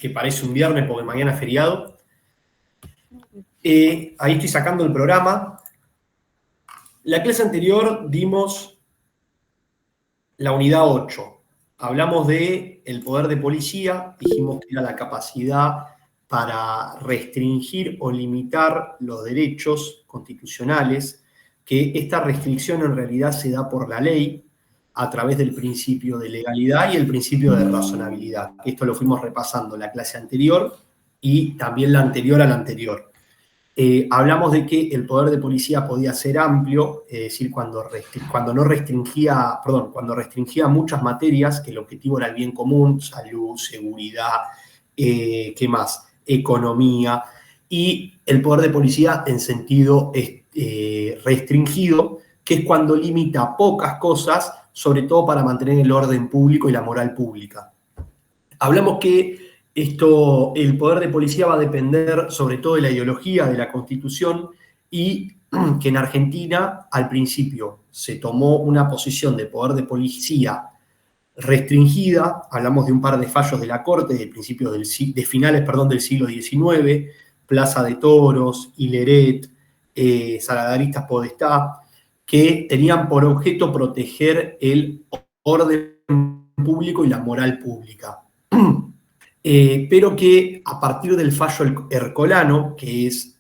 que parece un viernes porque mañana es feriado. Ahí estoy sacando el programa. La clase anterior dimos la unidad 8. Hablamos de el poder de policía, dijimos que era la capacidad para restringir o limitar los derechos constitucionales, que esta restricción en realidad se da por la ley a través del principio de legalidad y el principio de razonabilidad. Esto lo fuimos repasando en la clase anterior y también la anterior a la anterior. Hablamos de que el poder de policía podía ser amplio, es decir, cuando restringía muchas materias, que el objetivo era el bien común, salud, seguridad, ¿qué más? Economía, y el poder de policía en sentido restringido, que es cuando limita pocas cosas, sobre todo para mantener el orden público y la moral pública. Hablamos que el poder de policía va a depender sobre todo de la ideología de la Constitución y que en Argentina al principio se tomó una posición de poder de policía restringida. Hablamos de un par de fallos de la Corte de finales del siglo XIX, Plaza de Toros, Hileret, Saladaristas Podestá, que tenían por objeto proteger el orden público y la moral pública. Pero que a partir del fallo Ercolano, que es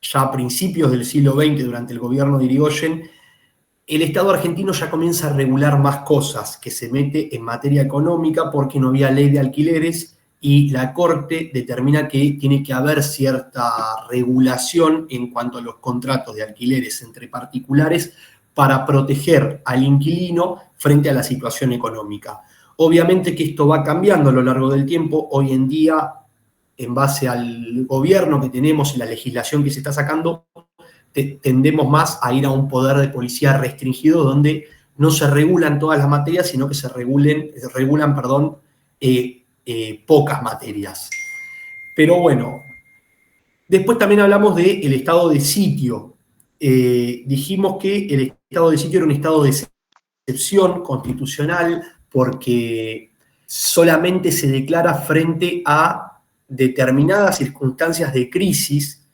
ya a principios del siglo XX, durante el gobierno de Irigoyen, el Estado argentino ya comienza a regular más cosas, que se mete en materia económica porque no había ley de alquileres y la Corte determina que tiene que haber cierta regulación en cuanto a los contratos de alquileres entre particulares para proteger al inquilino frente a la situación económica. Obviamente que esto va cambiando a lo largo del tiempo. Hoy en día, en base al gobierno que tenemos y la legislación que se está sacando, tendemos más a ir a un poder de policía restringido donde no se regulan todas las materias, sino que se regulan pocas materias. Pero bueno, después también hablamos del estado de sitio. Dijimos que el estado de sitio era un estado de excepción constitucional porque solamente se declara frente a determinadas circunstancias de crisis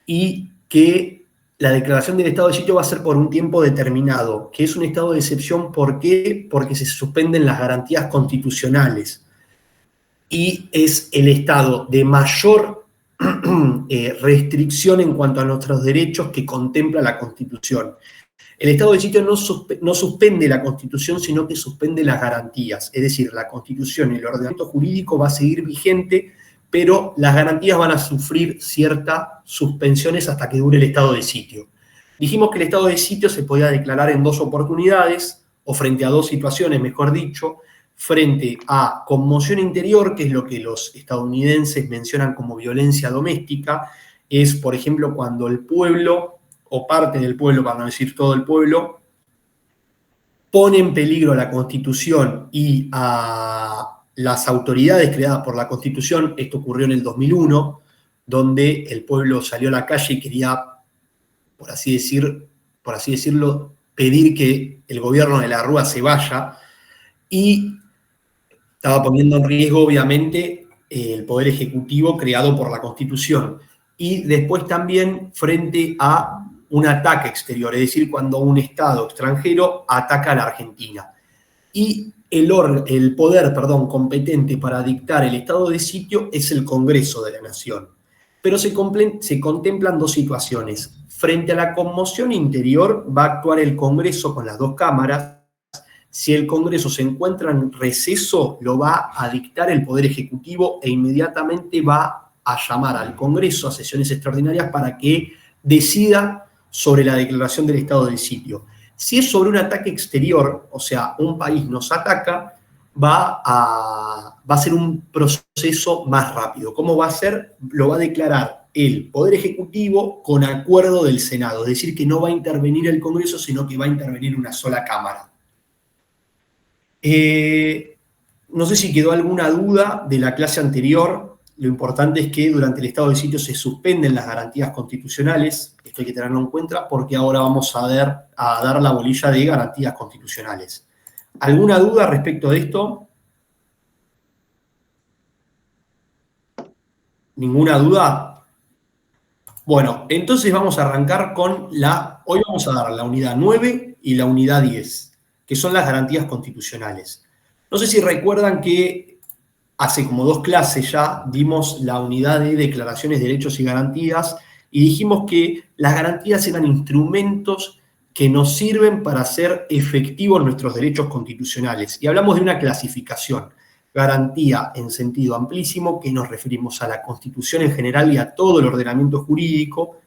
y que la declaración del estado de sitio va a ser por un tiempo determinado, que es un estado de excepción. ¿Por qué? Porque se suspenden las garantías constitucionales y es el estado de mayor restricción en cuanto a nuestros derechos que contempla la Constitución. El estado de sitio no suspende la Constitución, sino que suspende las garantías. Es decir, la Constitución y el ordenamiento jurídico va a seguir vigente, pero las garantías van a sufrir ciertas suspensiones hasta que dure el estado de sitio. Dijimos que el estado de sitio se podía declarar en dos oportunidades, o frente a dos situaciones, mejor dicho, frente a conmoción interior, que es lo que los estadounidenses mencionan como violencia doméstica, es, por ejemplo, cuando el pueblo o parte del pueblo, para no decir todo el pueblo, pone en peligro la Constitución y a las autoridades creadas por la Constitución. Esto ocurrió en el 2001, donde el pueblo salió a la calle y quería, por así decirlo, pedir que el gobierno de la Rúa se vaya, y estaba poniendo en riesgo, obviamente, el poder ejecutivo creado por la Constitución. Y después también frente a un ataque exterior, es decir, cuando un Estado extranjero ataca a la Argentina. Y el poder competente para dictar el estado de sitio es el Congreso de la Nación. Pero se contemplan dos situaciones. Frente a la conmoción interior va a actuar el Congreso con las dos cámaras. Si el Congreso se encuentra en receso, lo va a dictar el Poder Ejecutivo e inmediatamente va a llamar al Congreso a sesiones extraordinarias para que decida sobre la declaración del estado de sitio. Si es sobre un ataque exterior, o sea, un país nos ataca, va a ser un proceso más rápido. ¿Cómo va a ser? Lo va a declarar el Poder Ejecutivo con acuerdo del Senado, es decir, que no va a intervenir el Congreso, sino que va a intervenir una sola Cámara. No sé si quedó alguna duda de la clase anterior. Lo importante es que durante el estado de sitio se suspenden las garantías constitucionales. Esto hay que tenerlo en cuenta porque ahora vamos a dar la bolilla de garantías constitucionales. ¿Alguna duda respecto de esto? ¿Ninguna duda? Bueno, entonces vamos a arrancar con hoy vamos a dar la unidad 9 y la unidad 10, que son las garantías constitucionales. No sé si recuerdan que hace como 2 clases ya dimos la unidad de declaraciones, derechos y garantías, y dijimos que las garantías eran instrumentos que nos sirven para hacer efectivos nuestros derechos constitucionales. Y hablamos de una clasificación. Garantía en sentido amplísimo, que nos referimos a la Constitución en general y a todo el ordenamiento jurídico.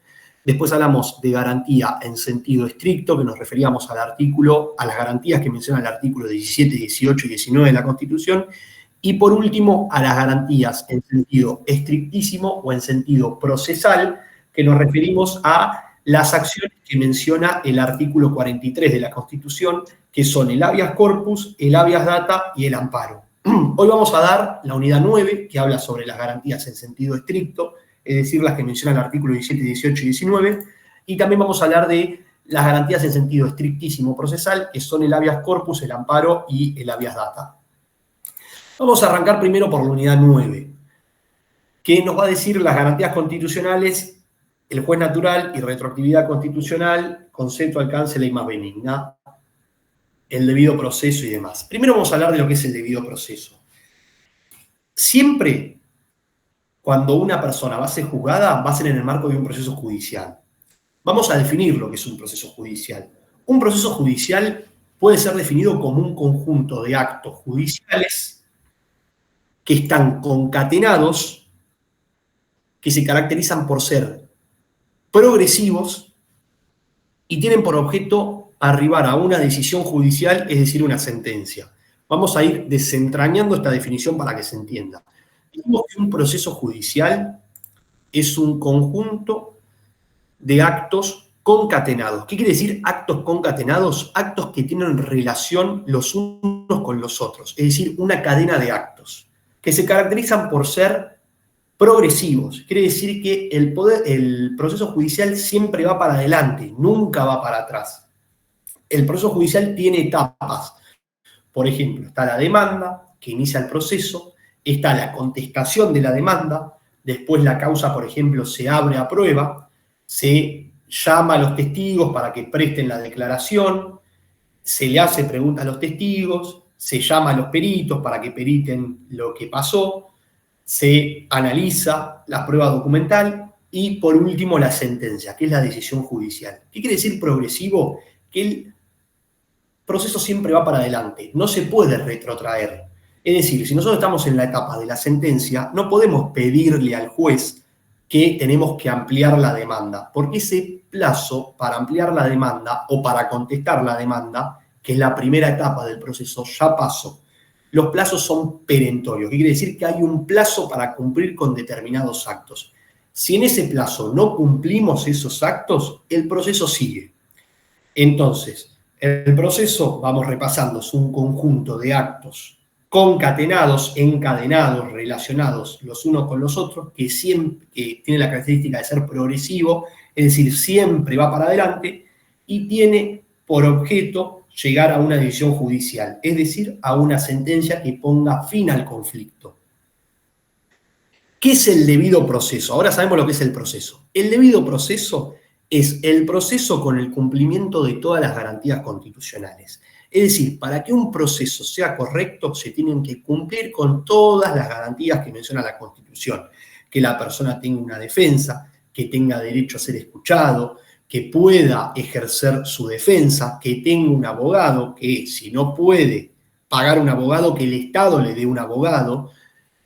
Después hablamos de garantía en sentido estricto, que nos referíamos a las garantías que menciona el artículo 17, 18 y 19 de la Constitución. Y por último, a las garantías en sentido estrictísimo o en sentido procesal, que nos referimos a las acciones que menciona el artículo 43 de la Constitución, que son el habeas corpus, el habeas data y el amparo. Hoy vamos a dar la unidad 9, que habla sobre las garantías en sentido estricto, es decir, las que menciona el artículo 17, 18 y 19, y también vamos a hablar de las garantías en sentido estrictísimo procesal, que son el habeas corpus, el amparo y el habeas data. Vamos a arrancar primero por la unidad 9, que nos va a decir las garantías constitucionales, el juez natural y retroactividad constitucional, concepto, alcance, ley más benigna, el debido proceso y demás. Primero vamos a hablar de lo que es el debido proceso. Siempre, cuando una persona va a ser juzgada, va a ser en el marco de un proceso judicial. Vamos a definir lo que es un proceso judicial. Un proceso judicial puede ser definido como un conjunto de actos judiciales que están concatenados, que se caracterizan por ser progresivos y tienen por objeto arribar a una decisión judicial, es decir, una sentencia. Vamos a ir desentrañando esta definición para que se entienda. Dijimos que un proceso judicial es un conjunto de actos concatenados. ¿Qué quiere decir actos concatenados? Actos que tienen relación los unos con los otros, es decir, una cadena de actos, que se caracterizan por ser progresivos. Quiere decir que el proceso judicial siempre va para adelante, nunca va para atrás. El proceso judicial tiene etapas. Por ejemplo, está la demanda, que inicia el proceso, está la contestación de la demanda, después la causa, por ejemplo, se abre a prueba, se llama a los testigos para que presten la declaración, se le hace pregunta a los testigos, se llama a los peritos para que periten lo que pasó, se analiza la prueba documental y, por último, la sentencia, que es la decisión judicial. ¿Qué quiere decir progresivo? Que el proceso siempre va para adelante, no se puede retrotraer. Es decir, si nosotros estamos en la etapa de la sentencia, no podemos pedirle al juez que tenemos que ampliar la demanda, porque ese plazo para ampliar la demanda o para contestar la demanda, que es la primera etapa del proceso, ya pasó. Los plazos son perentorios, que quiere decir que hay un plazo para cumplir con determinados actos. Si en ese plazo no cumplimos esos actos, el proceso sigue. Entonces, el proceso, vamos repasando, es un conjunto de actos concatenados, encadenados, relacionados los unos con los otros, que tiene la característica de ser progresivo, es decir, siempre va para adelante, y tiene por objeto llegar a una decisión judicial, es decir, a una sentencia que ponga fin al conflicto. ¿Qué es el debido proceso? Ahora sabemos lo que es el proceso. El debido proceso es el proceso con el cumplimiento de todas las garantías constitucionales. Es decir, para que un proceso sea correcto, se tienen que cumplir con todas las garantías que menciona la Constitución. Que la persona tenga una defensa, que tenga derecho a ser escuchado, que pueda ejercer su defensa, que tenga un abogado, que si no puede pagar un abogado, que el Estado le dé un abogado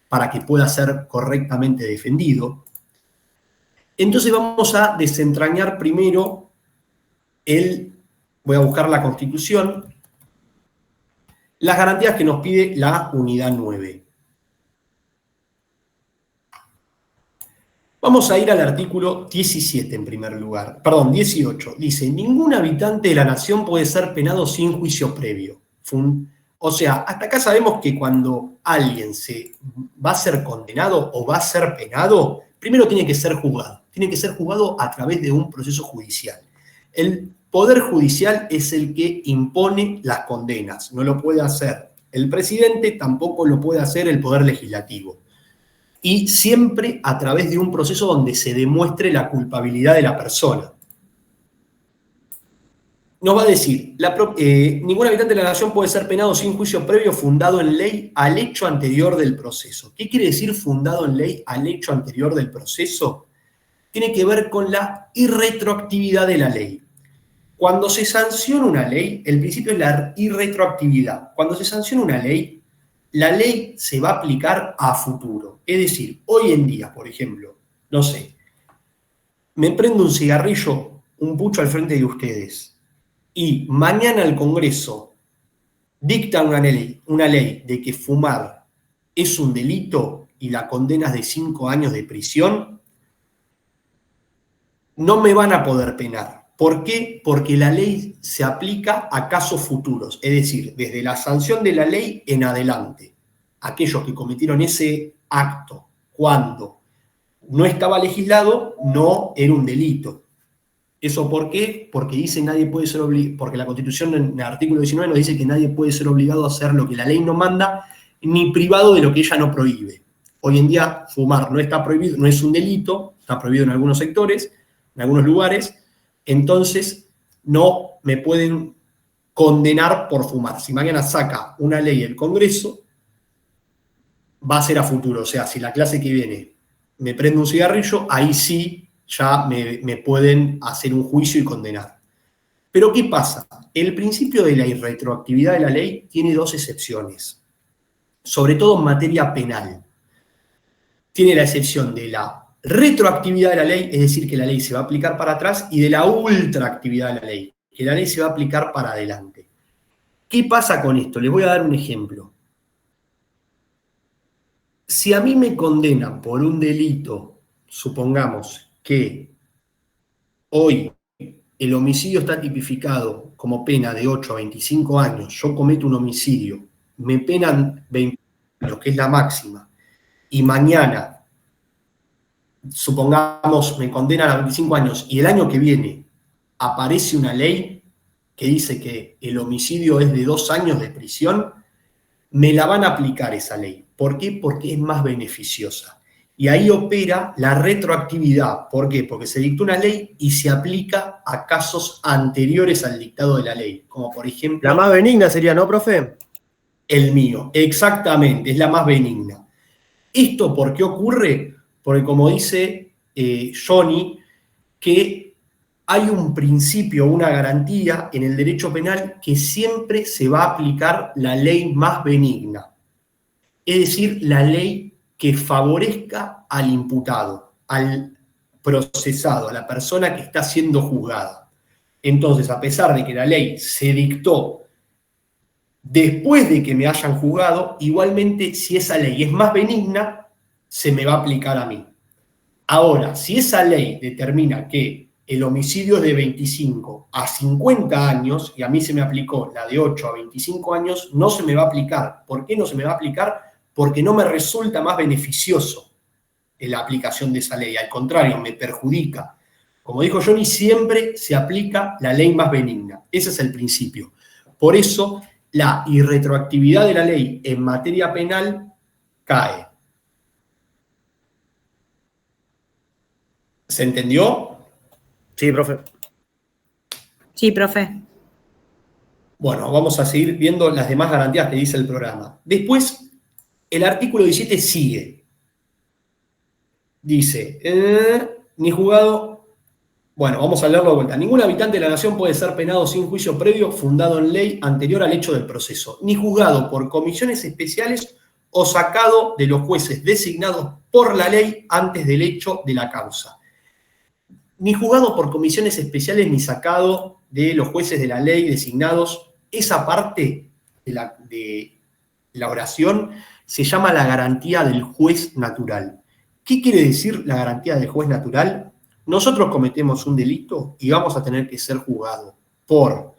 para que pueda ser correctamente defendido. Entonces vamos a desentrañar primero voy a buscar la Constitución, las garantías que nos pide la unidad 9. Vamos a ir al artículo 17 en primer lugar, perdón, 18. Dice, ningún habitante de la nación puede ser penado sin juicio previo. O sea, hasta acá sabemos que cuando alguien se va a ser condenado o va a ser penado, primero tiene que ser juzgado. Tiene que ser juzgado a través de un proceso judicial. El Poder Judicial es el que impone las condenas. No lo puede hacer el presidente, tampoco lo puede hacer el Poder Legislativo. y siempre a través de un proceso donde se demuestre la culpabilidad de la persona. Nos va a decir, ningún habitante de la nación puede ser penado sin juicio previo fundado en ley al hecho anterior del proceso. ¿Qué quiere decir fundado en ley al hecho anterior del proceso? Tiene que ver con la irretroactividad de la ley. Cuando se sanciona una ley, el principio es la irretroactividad. Cuando se sanciona una ley, la ley se va a aplicar a futuro. Es decir, hoy en día, por ejemplo, no sé, me prendo un cigarrillo, un pucho al frente de ustedes, y mañana el Congreso dicta una ley de que fumar es un delito y la condena es de 5 años de prisión, no me van a poder penar. ¿Por qué? Porque la ley se aplica a casos futuros, es decir, desde la sanción de la ley en adelante. Aquellos que cometieron ese acto cuando no estaba legislado, no era un delito. ¿Eso por qué? Porque dice nadie puede ser obligado, porque la Constitución en el artículo 19 nos dice que nadie puede ser obligado a hacer lo que la ley no manda, ni privado de lo que ella no prohíbe. Hoy en día fumar no está prohibido, no es un delito, está prohibido en algunos sectores, en algunos lugares, entonces no me pueden condenar por fumar. Si mañana saca una ley el Congreso, va a ser a futuro. O sea, si la clase que viene me prende un cigarrillo, ahí sí ya me pueden hacer un juicio y condenar. Pero ¿qué pasa? El principio de la irretroactividad de la ley tiene 2 excepciones, sobre todo en materia penal. Tiene la excepción de la retroactividad de la ley, es decir, que la ley se va a aplicar para atrás, y de la ultraactividad de la ley, que la ley se va a aplicar para adelante. ¿Qué pasa con esto? Les voy a dar un ejemplo. Si a mí me condenan por un delito, supongamos que hoy el homicidio está tipificado como pena de 8 a 25 años, yo cometo un homicidio, me penan 20 años, que es la máxima, y mañana, supongamos, me condenan a 25 años, y el año que viene aparece una ley que dice que el homicidio es de 2 años de prisión, me la van a aplicar esa ley. ¿Por qué? Porque es más beneficiosa. Y ahí opera la retroactividad. ¿Por qué? Porque se dictó una ley y se aplica a casos anteriores al dictado de la ley. Como por ejemplo... La más benigna sería, ¿no, profe? El mío, exactamente, es la más benigna. ¿Esto por qué ocurre? Porque como dice Johnny, que hay un principio, una garantía en el derecho penal que siempre se va a aplicar la ley más benigna. Es decir, la ley que favorezca al imputado, al procesado, a la persona que está siendo juzgada. Entonces, a pesar de que la ley se dictó después de que me hayan juzgado, igualmente, si esa ley es más benigna, se me va a aplicar a mí. Ahora, si esa ley determina que el homicidio es de 25 a 50 años, y a mí se me aplicó la de 8 a 25 años, no se me va a aplicar. ¿Por qué no se me va a aplicar? Porque no me resulta más beneficioso en la aplicación de esa ley. Al contrario, me perjudica. Como dijo Johnny, siempre se aplica la ley más benigna. Ese es el principio. Por eso, la irretroactividad de la ley en materia penal cae. ¿Se entendió? Sí, profe. Sí, profe. Bueno, vamos a seguir viendo las demás garantías que dice el programa. Después, el artículo 17 sigue. Dice, ni juzgado... Bueno, vamos a leerlo de vuelta. Ningún habitante de la nación puede ser penado sin juicio previo fundado en ley anterior al hecho del proceso, ni juzgado por comisiones especiales o sacado de los jueces designados por la ley antes del hecho de la causa. Ni juzgado por comisiones especiales ni sacado de los jueces de la ley designados. Esa parte de la oración se llama la garantía del juez natural. ¿Qué quiere decir la garantía del juez natural? Nosotros cometemos un delito y vamos a tener que ser juzgados por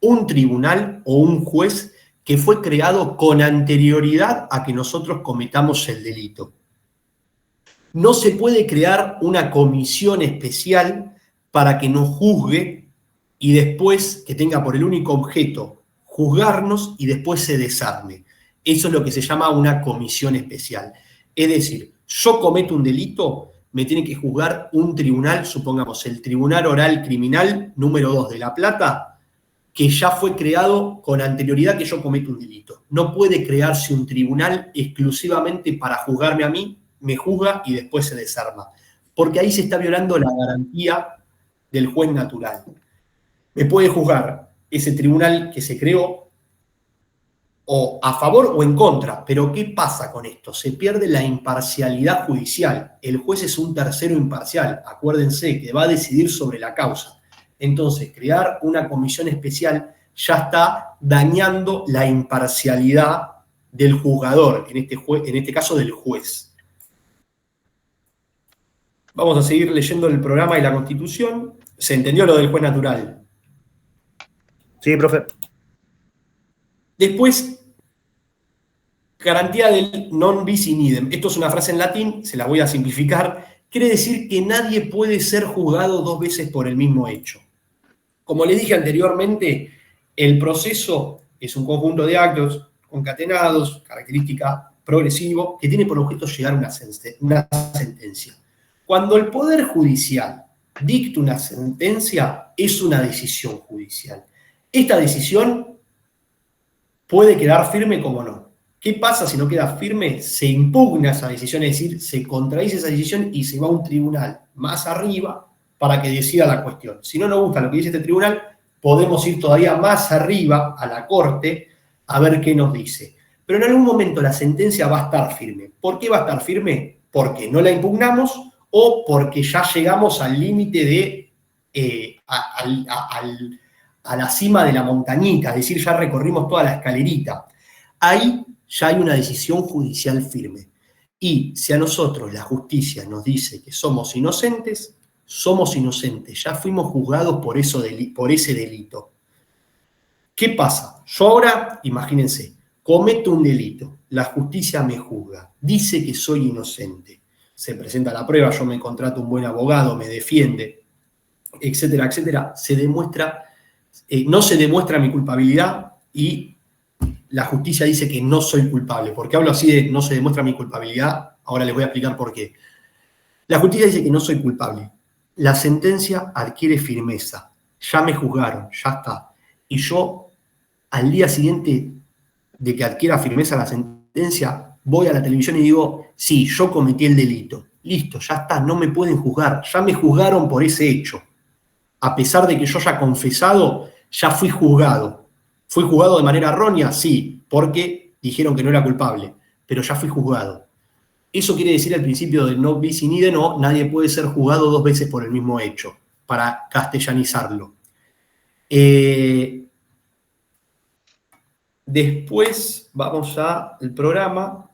un tribunal o un juez que fue creado con anterioridad a que nosotros cometamos el delito. No se puede crear una comisión especial para que nos juzgue y después que tenga por el único objeto juzgarnos y después se desarme. Eso es lo que se llama una comisión especial. Es decir, yo cometo un delito, me tiene que juzgar un tribunal, supongamos el Tribunal Oral Criminal número 2 de La Plata, que ya fue creado con anterioridad que yo cometo un delito. No puede crearse un tribunal exclusivamente para juzgarme a mí, me juzga y después se desarma. Porque ahí se está violando la garantía del juez natural. Me puede juzgar ese tribunal que se creó o a favor o en contra. Pero ¿qué pasa con esto? Se pierde la imparcialidad judicial. El juez es un tercero imparcial. Acuérdense que va a decidir sobre la causa. Entonces, crear una comisión especial ya está dañando la imparcialidad del juzgador, en este caso del juez. Vamos a seguir leyendo el programa y la Constitución. ¿Se entendió lo del juez natural? Sí, profe. Después, garantía del non bis in idem. Esto es una frase en latín, se la voy a simplificar. Quiere decir que nadie puede ser juzgado 2 veces por el mismo hecho. Como les dije anteriormente, el proceso es un conjunto de actos concatenados, característica progresivo, que tiene por objeto llegar a una sentencia. Cuando el Poder Judicial dicta una sentencia, es una decisión judicial. Esta decisión puede quedar firme como no. ¿Qué pasa si no queda firme? Se impugna esa decisión, es decir, se contradice esa decisión y se va a un tribunal más arriba para que decida la cuestión. Si no nos gusta lo que dice este tribunal, podemos ir todavía más arriba a la Corte a ver qué nos dice. Pero en algún momento la sentencia va a estar firme. ¿Por qué va a estar firme? Porque no la impugnamos o porque ya llegamos al límite de a la cima de la montañita, es decir, ya recorrimos toda la escalerita. Ahí ya hay una decisión judicial firme. Y si a nosotros la justicia nos dice que somos inocentes, ya fuimos juzgados por ese delito. ¿Qué pasa? Yo ahora, imagínense, cometo un delito, la justicia me juzga, dice que soy inocente, se presenta la prueba, yo me contrato un buen abogado, me defiende, etcétera, etcétera, no se demuestra mi culpabilidad y la justicia dice que no soy culpable. ¿Por qué hablo así de no se demuestra mi culpabilidad? Ahora les voy a explicar por qué. La justicia dice que no soy culpable. La sentencia adquiere firmeza. Ya me juzgaron, ya está. Y yo, al día siguiente de que adquiera firmeza la sentencia, voy a la televisión y digo, sí, yo cometí el delito. Listo, ya está, no me pueden juzgar. Ya me juzgaron por ese hecho. A pesar de que yo haya confesado, ya fui juzgado. ¿Fui juzgado de manera errónea? Sí, porque dijeron que no era culpable, pero ya fui juzgado. Eso quiere decir el principio del no bis in idem, no, nadie puede ser juzgado 2 veces por el mismo hecho, para castellanizarlo. Después vamos al programa.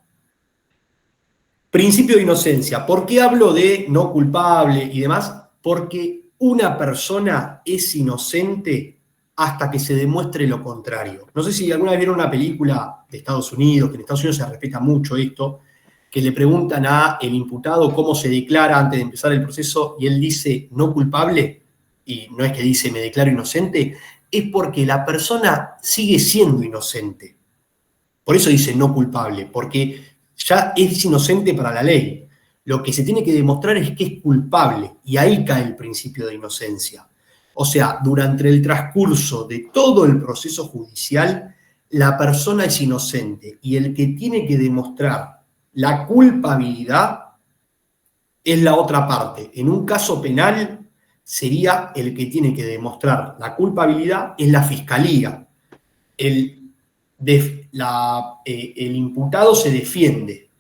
Principio de inocencia. ¿Por qué hablo de no culpable y demás? Porque una persona es inocente hasta que se demuestre lo contrario. No sé si alguna vez vieron una película de Estados Unidos, que en Estados Unidos se respeta mucho esto, que le preguntan al imputado cómo se declara antes de empezar el proceso y él dice no culpable, y no es que dice me declaro inocente, es porque la persona sigue siendo inocente. Por eso dice no culpable, porque ya es inocente para la ley. Lo que se tiene que demostrar es que es culpable, y ahí cae el principio de inocencia. O sea, durante el transcurso de todo el proceso judicial, la persona es inocente, y el que tiene que demostrar la culpabilidad es la otra parte. En un caso penal sería el que tiene que demostrar la culpabilidad es la fiscalía. El imputado se defiende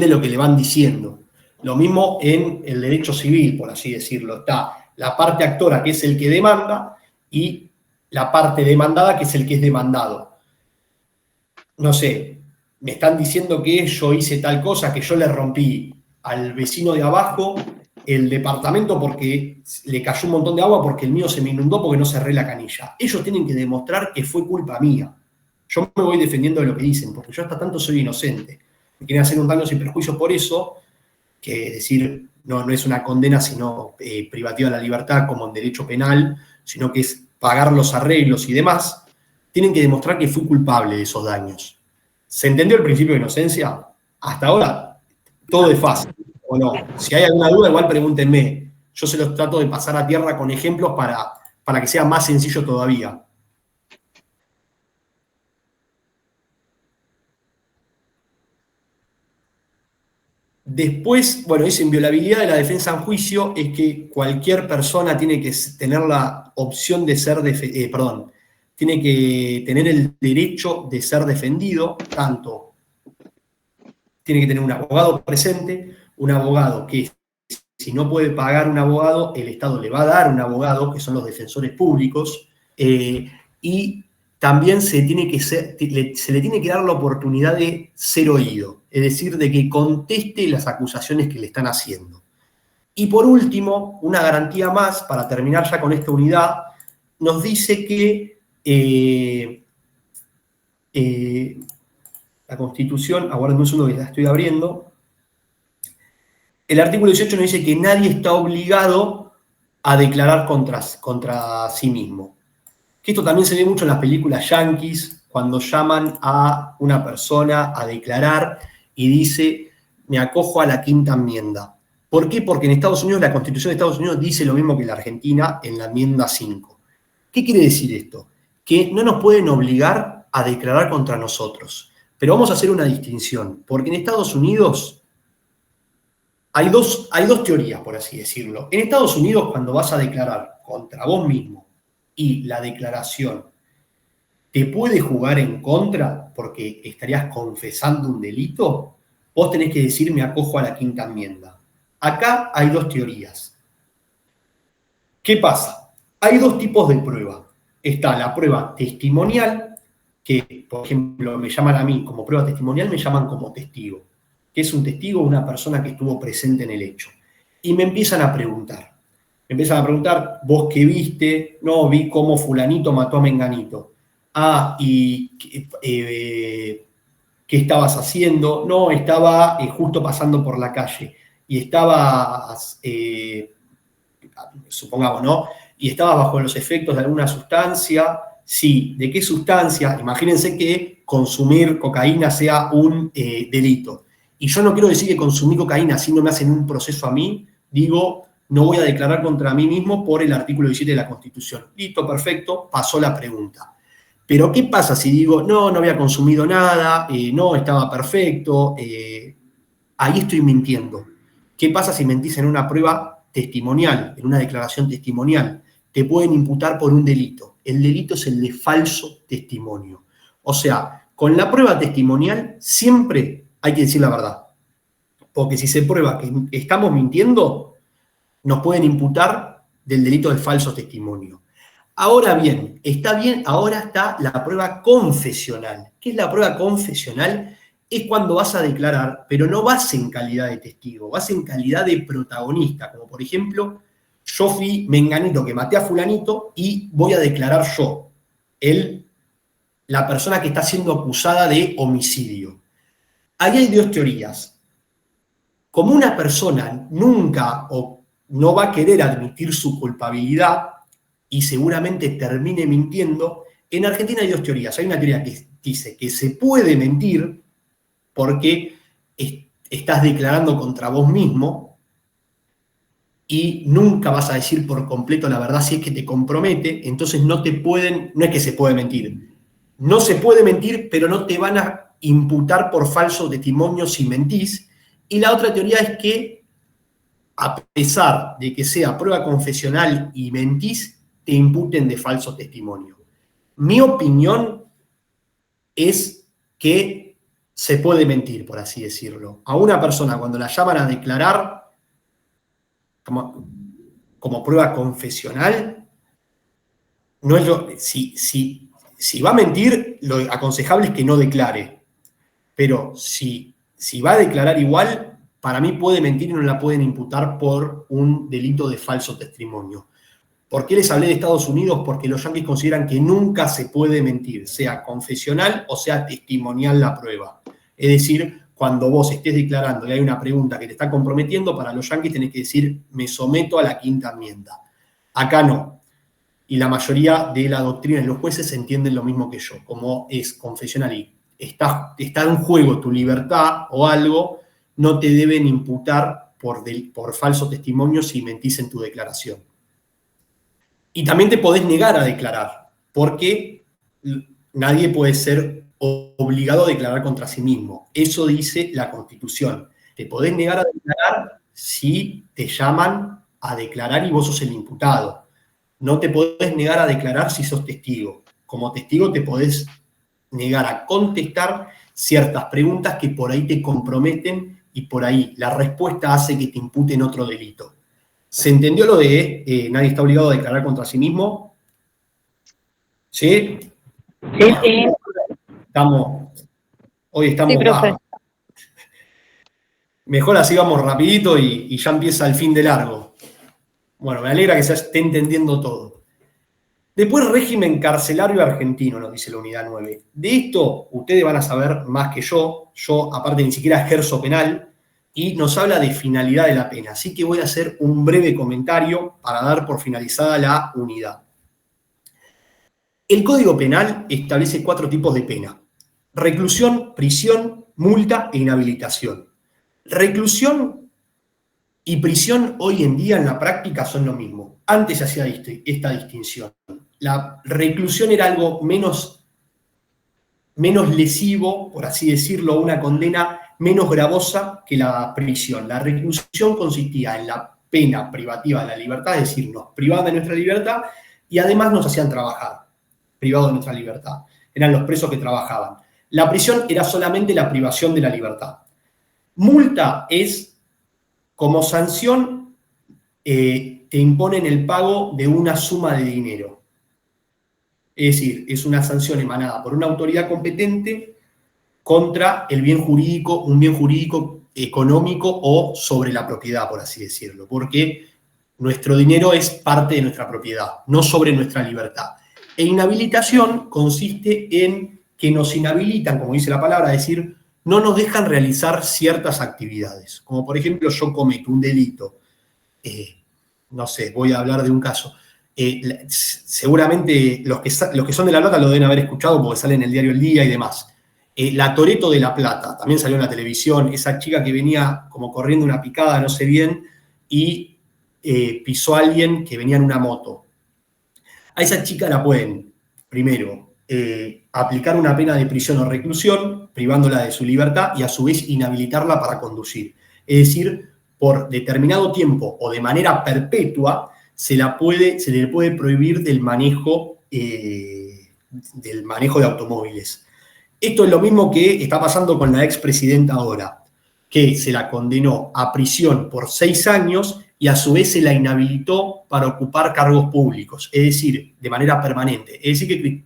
lo que le van diciendo. Lo mismo en el derecho civil, por así decirlo. Está la parte actora, que es el que demanda, y la parte demandada, que es el que es demandado. No sé, me están diciendo que yo hice tal cosa, que yo le rompí al vecino de abajo el departamento porque le cayó un montón de agua porque el mío se me inundó porque no cerré la canilla. Ellos tienen que demostrar que fue culpa mía. Yo me voy defendiendo de lo que dicen, porque yo hasta tanto soy inocente. Me quieren hacer un daño sin perjuicio por eso, que decir, no es una condena, sino privativa de la libertad como en derecho penal, sino que es pagar los arreglos y demás, tienen que demostrar que fui culpable de esos daños. ¿Se entendió el principio de inocencia? Hasta ahora, todo es fácil, ¿o no? Si hay alguna duda, igual pregúntenme. Yo se los trato de pasar a tierra con ejemplos para que sea más sencillo todavía. Después, bueno, dice, inviolabilidad de la defensa en juicio es que cualquier persona tiene que tener la opción de ser, tiene que tener el derecho de ser defendido, tanto tiene que tener un abogado presente, un abogado que si no puede pagar un abogado, el Estado le va a dar un abogado, que son los defensores públicos, y también se le tiene que dar la oportunidad de ser oído, es decir, de que conteste las acusaciones que le están haciendo. Y por último, una garantía más, para terminar ya con esta unidad, nos dice que la Constitución, aguarden un segundo que la estoy abriendo, el artículo 18 nos dice que nadie está obligado a declarar contra sí mismo. Que esto también se ve mucho en las películas yanquis, cuando llaman a una persona a declarar y dice, me acojo a la quinta enmienda. ¿Por qué? Porque en Estados Unidos, la Constitución de Estados Unidos dice lo mismo que la Argentina en la enmienda 5. ¿Qué quiere decir esto? Que no nos pueden obligar a declarar contra nosotros. Pero vamos a hacer una distinción, porque en Estados Unidos hay dos teorías, por así decirlo. En Estados Unidos, cuando vas a declarar contra vos mismo y la declaración te puede jugar en contra porque estarías confesando un delito, vos tenés que decir me acojo a la quinta enmienda. Acá hay dos teorías. ¿Qué pasa? Hay dos tipos de prueba. Está la prueba testimonial, que por ejemplo me llaman a mí como prueba testimonial, me llaman como testigo. Que es un testigo, una persona que estuvo presente en el hecho. Y me empiezan a preguntar. Me empiezan a preguntar, ¿vos qué viste? No, vi cómo fulanito mató a menganito. Ah, ¿y qué estabas haciendo? No, estaba justo pasando por la calle. Y estabas, supongamos, ¿no? Y estabas bajo los efectos de alguna sustancia. Sí, ¿de qué sustancia? Imagínense que consumir cocaína sea un delito. Y yo no quiero decir que consumir cocaína, si no me hacen un proceso a mí, digo, no voy a declarar contra mí mismo por el artículo 17 de la Constitución. Listo, perfecto, pasó la pregunta. Pero ¿qué pasa si digo, no había consumido nada, no, estaba perfecto? Ahí estoy mintiendo. ¿Qué pasa si mentís en una prueba testimonial, en una declaración testimonial? Te pueden imputar por un delito. El delito es el de falso testimonio. O sea, con la prueba testimonial siempre hay que decir la verdad. Porque si se prueba que estamos mintiendo, nos pueden imputar del delito de falso testimonio. Ahora bien, ahora está la prueba confesional. ¿Qué es la prueba confesional? Es cuando vas a declarar, pero no vas en calidad de testigo, vas en calidad de protagonista. Como por ejemplo, yo fui menganito que maté a fulanito y voy a declarar yo, la persona que está siendo acusada de homicidio. Ahí hay dos teorías. Como una persona nunca o no va a querer admitir su culpabilidad y seguramente termine mintiendo, en Argentina hay dos teorías. Hay una teoría que dice que se puede mentir porque estás declarando contra vos mismo y nunca vas a decir por completo la verdad si es que te compromete, entonces no es que se puede mentir. No se puede mentir, pero no te van a imputar por falso testimonio si mentís. Y la otra teoría es que, a pesar de que sea prueba confesional y mentís, te imputen de falso testimonio. Mi opinión es que se puede mentir, por así decirlo. A una persona, cuando la llaman a declarar como prueba confesional, no es si va a mentir, lo aconsejable es que no declare. Pero si va a declarar igual, para mí puede mentir y no la pueden imputar por un delito de falso testimonio. ¿Por qué les hablé de Estados Unidos? Porque los yanquis consideran que nunca se puede mentir, sea confesional o sea testimonial la prueba. Es decir, cuando vos estés declarando y hay una pregunta que te está comprometiendo, para los yanquis tenés que decir, me someto a la quinta enmienda. Acá no. Y la mayoría de la doctrina de los jueces entienden lo mismo que yo, como es confesional y está en juego tu libertad o algo, no te deben imputar por falso testimonio si mentís en tu declaración. Y también te podés negar a declarar, porque nadie puede ser obligado a declarar contra sí mismo. Eso dice la Constitución. Te podés negar a declarar si te llaman a declarar y vos sos el imputado. No te podés negar a declarar si sos testigo. Como testigo te podés negar a contestar ciertas preguntas que por ahí te comprometen y por ahí la respuesta hace que te imputen otro delito. ¿Se entendió lo de nadie está obligado a declarar contra sí mismo? ¿Sí? Sí. Hoy estamos... Sí, profe. Mejor así vamos rapidito y ya empieza el fin de largo. Bueno, me alegra que se esté entendiendo todo. Después, régimen carcelario argentino, nos dice la unidad 9. De esto ustedes van a saber más que yo. Yo, aparte, ni siquiera ejerzo penal. Y nos habla de finalidad de la pena. Así que voy a hacer un breve comentario para dar por finalizada la unidad. El Código Penal establece 4 tipos de pena: reclusión, prisión, multa e inhabilitación. Reclusión y prisión hoy en día en la práctica son lo mismo. Antes se hacía esta distinción. La reclusión era algo menos lesivo, por así decirlo, una condena menos gravosa que la prisión. La reclusión consistía en la pena privativa de la libertad, es decir, nos privaban de nuestra libertad y además nos hacían trabajar, privados de nuestra libertad. Eran los presos que trabajaban. La prisión era solamente la privación de la libertad. Multa es, como sanción, te imponen el pago de una suma de dinero. Es decir, es una sanción emanada por una autoridad competente contra un bien jurídico económico o sobre la propiedad, por así decirlo, porque nuestro dinero es parte de nuestra propiedad, no sobre nuestra libertad. E inhabilitación consiste en que nos inhabilitan, como dice la palabra, es decir, no nos dejan realizar ciertas actividades. Como por ejemplo, yo cometo un delito, no sé, voy a hablar de un caso. Seguramente los que son de La Plata lo deben haber escuchado porque sale en el diario El Día y demás. La Toretto de La Plata, también salió en la televisión, esa chica que venía como corriendo una picada, no sé bien, y pisó a alguien que venía en una moto. A esa chica la pueden, primero, aplicar una pena de prisión o reclusión, privándola de su libertad y a su vez inhabilitarla para conducir. Es decir, por determinado tiempo o de manera perpetua, se le puede prohibir del manejo de automóviles. Esto es lo mismo que está pasando con la expresidenta ahora, que se la condenó a prisión por 6 años y a su vez se la inhabilitó para ocupar cargos públicos, es decir, de manera permanente. Es decir,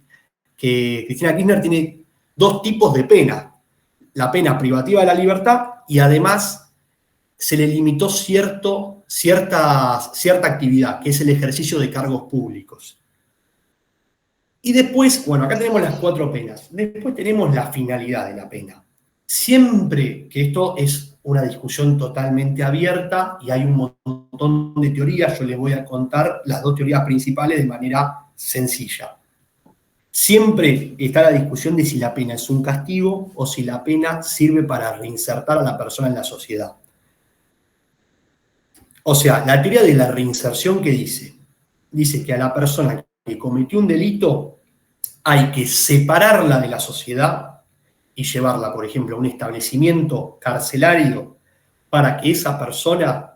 que Cristina Kirchner tiene 2 tipos de pena: la pena privativa de la libertad y además se le limitó cierta actividad, que es el ejercicio de cargos públicos. Y después, bueno, acá tenemos las 4 penas. Después tenemos la finalidad de la pena. Siempre que esto es una discusión totalmente abierta y hay un montón de teorías, yo les voy a contar las 2 teorías principales de manera sencilla. Siempre está la discusión de si la pena es un castigo o si la pena sirve para reinsertar a la persona en la sociedad. O sea, la teoría de la reinserción, ¿qué dice? Dice que a la persona que cometió un delito hay que separarla de la sociedad y llevarla, por ejemplo, a un establecimiento carcelario para que esa persona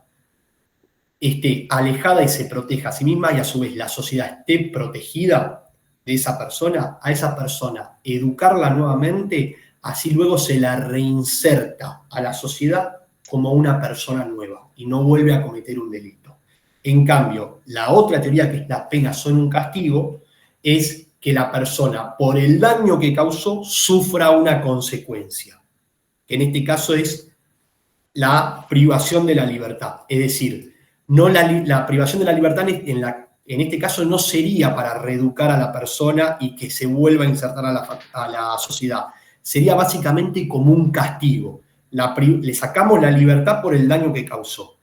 esté alejada y se proteja a sí misma y a su vez la sociedad esté protegida de esa persona, a esa persona educarla nuevamente, así luego se la reinserta a la sociedad como una persona nueva y no vuelve a cometer un delito. En cambio, la otra teoría, que es las penas son un castigo, es que la persona, por el daño que causó, sufra una consecuencia, que en este caso es la privación de la libertad. Es decir, no la privación de la libertad en este caso no sería para reeducar a la persona y que se vuelva a insertar a la sociedad. Sería básicamente como un castigo. Le sacamos la libertad por el daño que causó.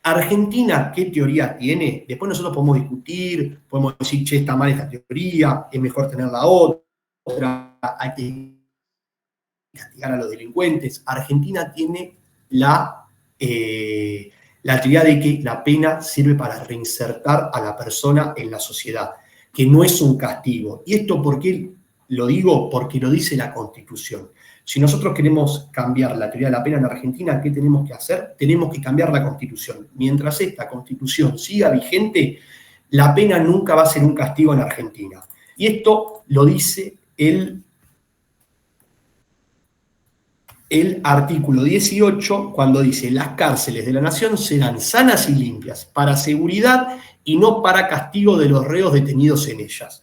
Argentina, ¿qué teoría tiene? Después nosotros podemos discutir, podemos decir, che, está mal esta teoría, es mejor tener la otra. Hay que discutir, hay que ver. Argentina tiene 2 teorías principales. Una teoría que es la teoría de la castigar a los delincuentes. Argentina tiene la actividad de que la pena sirve para reinsertar a la persona en la sociedad, que no es un castigo. ¿Y esto por qué lo digo? Porque lo dice la Constitución. Si nosotros queremos cambiar la teoría de la pena en Argentina, ¿qué tenemos que hacer? Tenemos que cambiar la Constitución. Mientras esta Constitución siga vigente, la pena nunca va a ser un castigo en Argentina. Y esto lo dice el artículo 18, cuando dice: las cárceles de la nación serán sanas y limpias, para seguridad y no para castigo de los reos detenidos en ellas.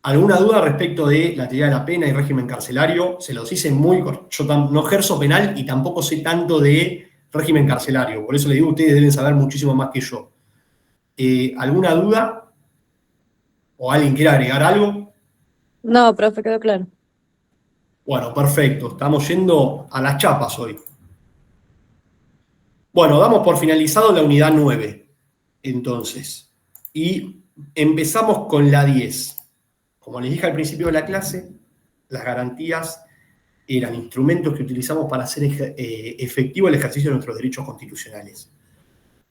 ¿Alguna duda respecto de la teoría de la pena y régimen carcelario? Se los hice muy corto. Yo no ejerzo penal y tampoco sé tanto de régimen carcelario. Por eso le digo, ustedes deben saber muchísimo más que yo. ¿Alguna duda? ¿O alguien quiere agregar algo? No, profe, quedó claro. Bueno, perfecto. Estamos yendo a las chapas hoy. Bueno, damos por finalizado la unidad 9, entonces. Y empezamos con la 10. Como les dije al principio de la clase, las garantías eran instrumentos que utilizamos para hacer efectivo el ejercicio de nuestros derechos constitucionales.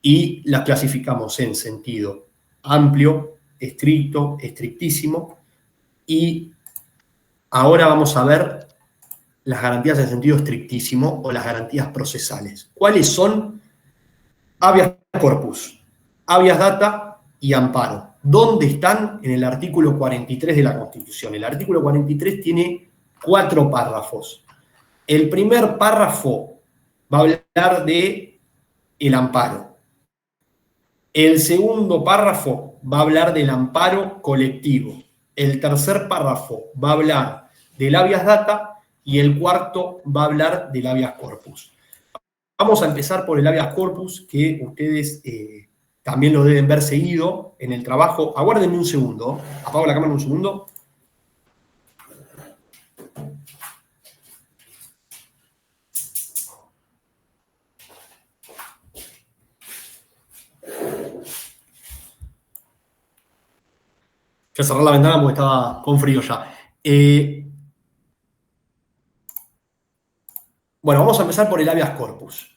Y las clasificamos en sentido amplio, estricto, estrictísimo, y ahora vamos a ver las garantías en sentido estrictísimo o las garantías procesales. ¿Cuáles son? Habeas corpus, habeas data y amparo. ¿Dónde están? En el artículo 43 de la Constitución. El artículo 43 tiene 4 párrafos. El primer párrafo va a hablar de el amparo. El segundo párrafo va a hablar del amparo colectivo. El tercer párrafo va a hablar del habeas data y el cuarto va a hablar del habeas corpus. Vamos a empezar por el habeas corpus, que ustedes también lo deben ver seguido en el trabajo. Aguárdenme un segundo. Apago la cámara un segundo. Voy a cerrar la ventana porque estaba con frío ya. Bueno, vamos a empezar por el habeas corpus.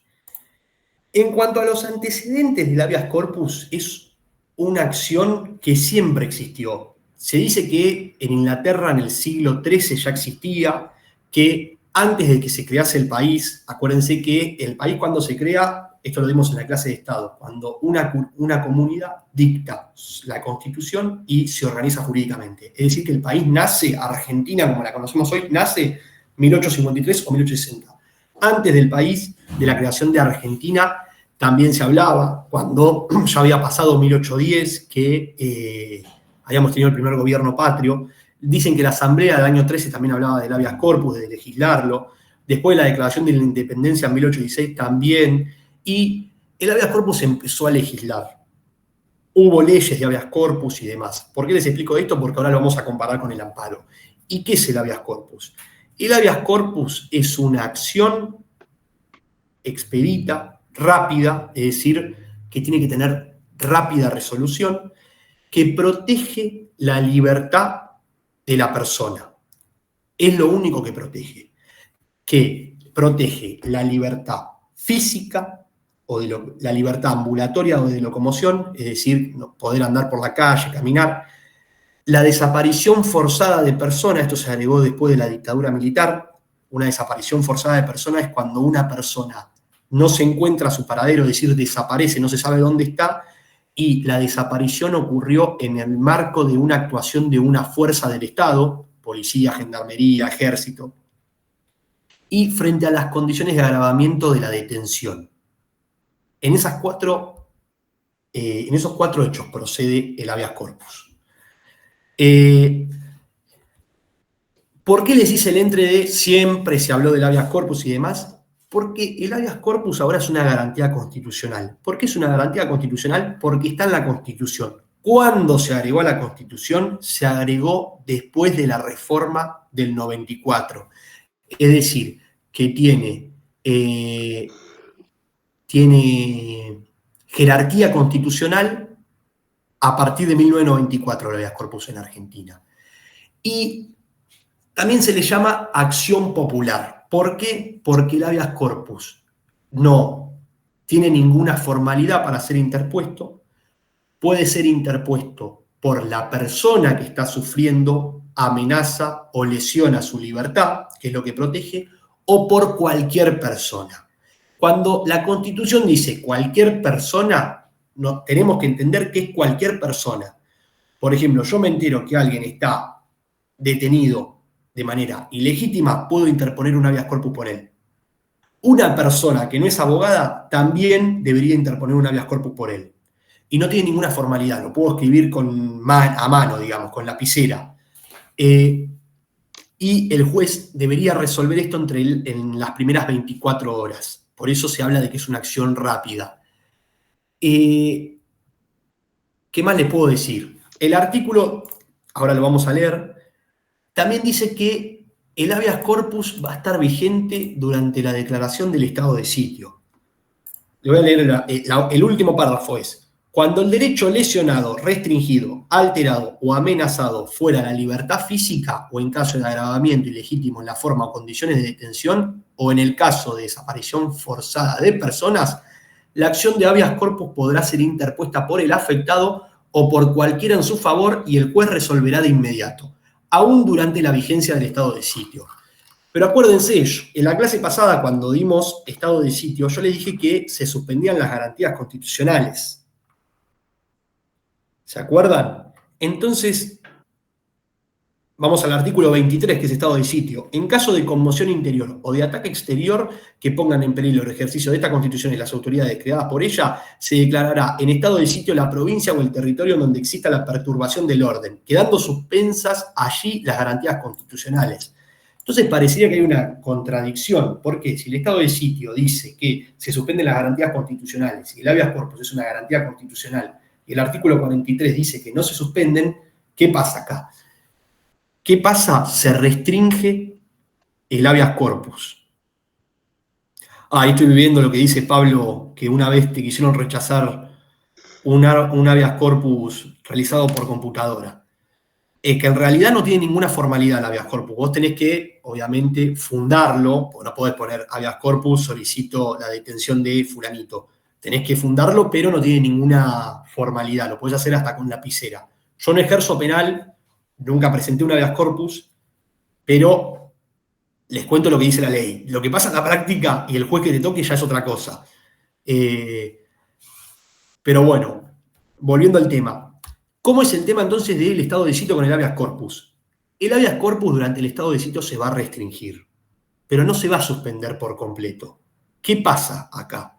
En cuanto a los antecedentes del habeas corpus, es una acción que siempre existió. Se dice que en Inglaterra en el siglo XIII ya existía, que antes de que se crease el país, acuérdense que el país cuando se crea, esto lo vimos en la clase de Estado, cuando una comunidad dicta la Constitución y se organiza jurídicamente. Es decir, que el país nace, Argentina como la conocemos hoy, nace 1853 o 1860. Antes del país, de la creación de Argentina, también se hablaba, cuando ya había pasado 1810, que habíamos tenido el primer gobierno patrio. Dicen que la Asamblea del año 13 también hablaba del habeas corpus, de legislarlo. Después de la declaración de la independencia en 1816 también. Y el habeas corpus empezó a legislar. Hubo leyes de habeas corpus y demás. ¿Por qué les explico esto? Porque ahora lo vamos a comparar con el amparo. ¿Y qué es el habeas corpus? El habeas corpus es una acción expedita, rápida, es decir, que tiene que tener rápida resolución, que protege la libertad de la persona. Es lo único que protege la libertad física o la libertad ambulatoria o de locomoción, es decir, poder andar por la calle, caminar. La desaparición forzada de personas, esto se agregó después de la dictadura militar. Una desaparición forzada de personas es cuando una persona no se encuentra a su paradero, es decir, desaparece, no se sabe dónde está, y la desaparición ocurrió en el marco de una actuación de una fuerza del Estado, policía, gendarmería, ejército, y frente a las condiciones de agravamiento de la detención. En esos 4 hechos procede el habeas corpus. ¿Por qué les hice el entre de siempre se habló del habeas corpus y demás? Porque el habeas corpus ahora es una garantía constitucional. ¿Por qué es una garantía constitucional? Porque está en la Constitución. ¿Cuándo se agregó a la Constitución? Se agregó después de la reforma del 94. Es decir, que tiene jerarquía constitucional a partir de 1994 el habeas corpus en Argentina. Y También se le llama acción popular. ¿Por qué? Porque el habeas corpus no tiene ninguna formalidad para ser interpuesto, puede ser interpuesto por la persona que está sufriendo amenaza o lesiona su libertad, que es lo que protege, o por cualquier persona. Cuando la Constitución dice cualquier persona, no, tenemos que entender que es cualquier persona. Por ejemplo, yo me entero que alguien está detenido de manera ilegítima, puedo interponer un habeas corpus por él. Una persona que no es abogada también debería interponer un habeas corpus por él. Y no tiene ninguna formalidad, lo puedo escribir a mano, digamos, con lapicera. Y el juez debería resolver esto en las primeras 24 horas. Por eso se habla de que es una acción rápida. ¿Qué más les puedo decir? El artículo, ahora lo vamos a leer, también dice que el habeas corpus va a estar vigente durante la declaración del estado de sitio. Le voy a leer el último párrafo es: cuando el derecho lesionado, restringido, alterado o amenazado fuera la libertad física o en caso de agravamiento ilegítimo en la forma o condiciones de detención o en el caso de desaparición forzada de personas, la acción de habeas corpus podrá ser interpuesta por el afectado o por cualquiera en su favor y el juez resolverá de inmediato, aún durante la vigencia del estado de sitio. Pero acuérdense, en la clase pasada cuando dimos estado de sitio, yo les dije que se suspendían las garantías constitucionales. ¿Se acuerdan? Entonces, vamos al artículo 23, que es estado de sitio. En caso de conmoción interior o de ataque exterior que pongan en peligro el ejercicio de esta Constitución y las autoridades creadas por ella, se declarará en estado de sitio la provincia o el territorio donde exista la perturbación del orden, quedando suspensas allí las garantías constitucionales. Entonces parecería que hay una contradicción, porque si el estado de sitio dice que se suspenden las garantías constitucionales y el habeas corpus es una garantía constitucional y el artículo 43 dice que no se suspenden, ¿qué pasa acá? ¿Qué pasa? Se restringe el habeas corpus. Ahí estoy viendo lo que dice Pablo, que una vez te quisieron rechazar un habeas corpus realizado por computadora. Es que en realidad no tiene ninguna formalidad el habeas corpus. Vos tenés que, obviamente, fundarlo, porque no podés poner habeas corpus, solicito la detención de fulanito. Tenés que fundarlo, pero no tiene ninguna formalidad. Lo podés hacer hasta con lapicera. Yo no ejerzo penal, nunca presenté un habeas corpus, pero les cuento lo que dice la ley. Lo que pasa en la práctica y el juez que te toque ya es otra cosa. Pero bueno, volviendo al tema. ¿Cómo es el tema entonces del estado de sitio con el habeas corpus? El habeas corpus durante el estado de sitio se va a restringir, pero no se va a suspender por completo. ¿Qué pasa acá?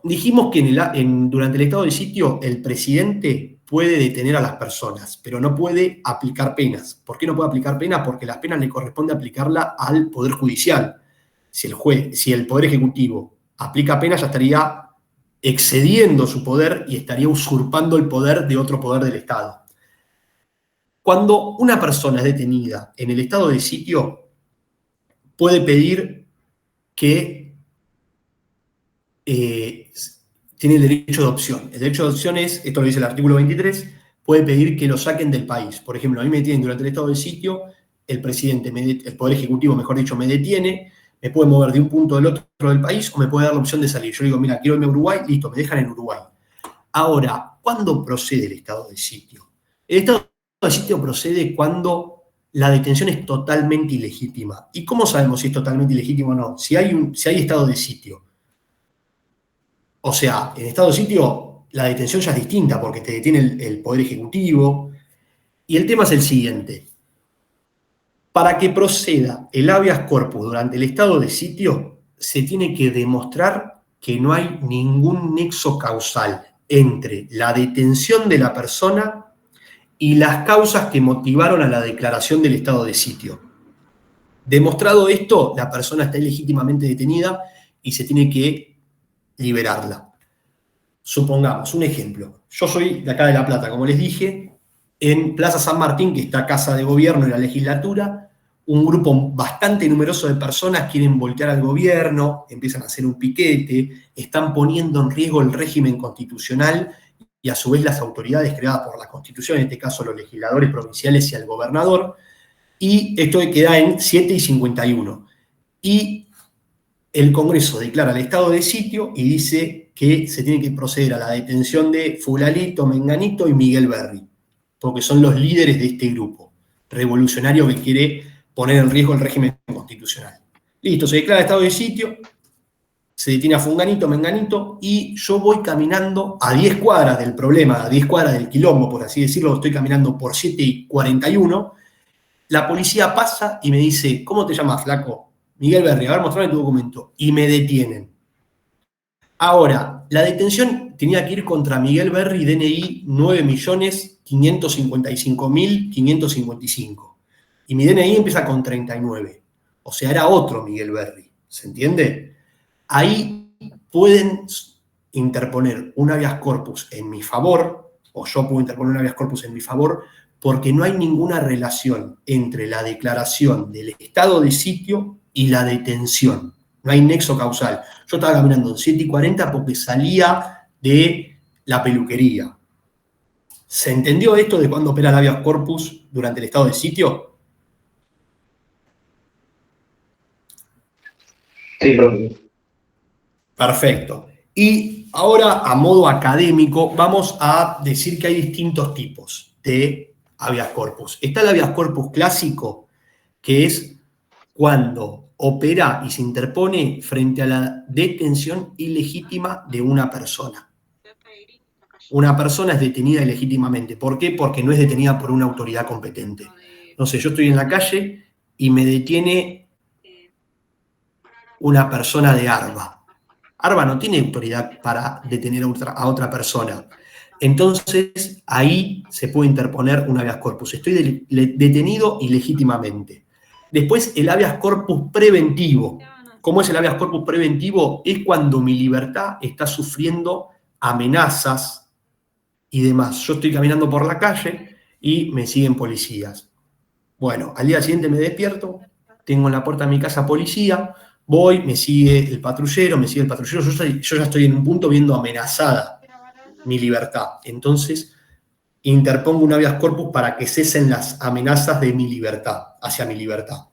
Dijimos que durante el estado de sitio el presidente puede detener a las personas, pero no puede aplicar penas. ¿Por qué no puede aplicar penas? Porque las penas le corresponde aplicarla al Poder Judicial. Si el Poder Ejecutivo aplica penas, ya estaría excediendo su poder y estaría usurpando el poder de otro poder del Estado. Cuando una persona es detenida en el estado de sitio, puede pedir que tiene el derecho de opción. El derecho de opción es, esto lo dice el artículo 23, puede pedir que lo saquen del país. Por ejemplo, a mí me detienen durante el estado de sitio, el presidente, el Poder Ejecutivo, mejor dicho, me detiene, me puede mover de un punto del otro del país o me puede dar la opción de salir. Yo digo, mira, quiero irme a Uruguay, listo, me dejan en Uruguay. Ahora, ¿cuándo procede el estado de sitio? El estado de sitio procede cuando la detención es totalmente ilegítima. ¿Y cómo sabemos si es totalmente ilegítimo o no? Si hay estado de sitio. O sea, en estado de sitio la detención ya es distinta porque te detiene el Poder Ejecutivo. Y el tema es el siguiente. Para que proceda el habeas corpus durante el estado de sitio, se tiene que demostrar que no hay ningún nexo causal entre la detención de la persona y las causas que motivaron a la declaración del estado de sitio. Demostrado esto, la persona está ilegítimamente detenida y se tiene que liberarla. Supongamos, un ejemplo. Yo soy de acá de La Plata, como les dije, en Plaza San Martín, que está Casa de Gobierno y la legislatura, un grupo bastante numeroso de personas quieren voltear al gobierno, empiezan a hacer un piquete, están poniendo en riesgo el régimen constitucional y a su vez las autoridades creadas por la Constitución, en este caso los legisladores provinciales y al gobernador. Y esto queda en 7:51. Y el Congreso declara el estado de sitio y dice que se tiene que proceder a la detención de Fulalito, Menganito y Miguel Berri, porque son los líderes de este grupo revolucionario que quiere poner en riesgo el régimen constitucional. Listo, se declara estado de sitio, se detiene a Fulanito, Menganito, y yo voy caminando a 10 cuadras del problema, a 10 cuadras del quilombo, por así decirlo, estoy caminando por 7:41, la policía pasa y me dice, ¿cómo te llamas, flaco? Miguel Berri, a ver, mostrame tu documento. Y me detienen. Ahora, la detención tenía que ir contra Miguel Berri, DNI 9.555.555. Y mi DNI empieza con 39. O sea, era otro Miguel Berri. ¿Se entiende? Ahí pueden interponer un habeas corpus en mi favor, o yo puedo interponer un habeas corpus en mi favor, porque no hay ninguna relación entre la declaración del estado de sitio y la detención. No hay nexo causal. Yo estaba caminando en 7:40 porque salía de la peluquería. ¿Se entendió esto de cuándo opera el habeas corpus durante el estado de sitio? Sí, profe. Perfecto. Y ahora, a modo académico, vamos a decir que hay distintos tipos de habeas corpus. Está el habeas corpus clásico, que es cuando opera y se interpone frente a la detención ilegítima de una persona. Una persona es detenida ilegítimamente. ¿Por qué? Porque no es detenida por una autoridad competente. No sé, yo estoy en la calle y me detiene una persona de ARBA. ARBA no tiene autoridad para detener a otra persona. Entonces, ahí se puede interponer un habeas corpus. Estoy detenido ilegítimamente. Después, el habeas corpus preventivo. ¿Cómo es el habeas corpus preventivo? Es cuando mi libertad está sufriendo amenazas y demás. Yo estoy caminando por la calle y me siguen policías. Bueno, al día siguiente me despierto, tengo en la puerta de mi casa policía, voy, me sigue el patrullero, yo ya estoy en un punto viendo amenazada mi libertad. Entonces, interpongo un habeas corpus para que cesen las amenazas de mi libertad, hacia mi libertad.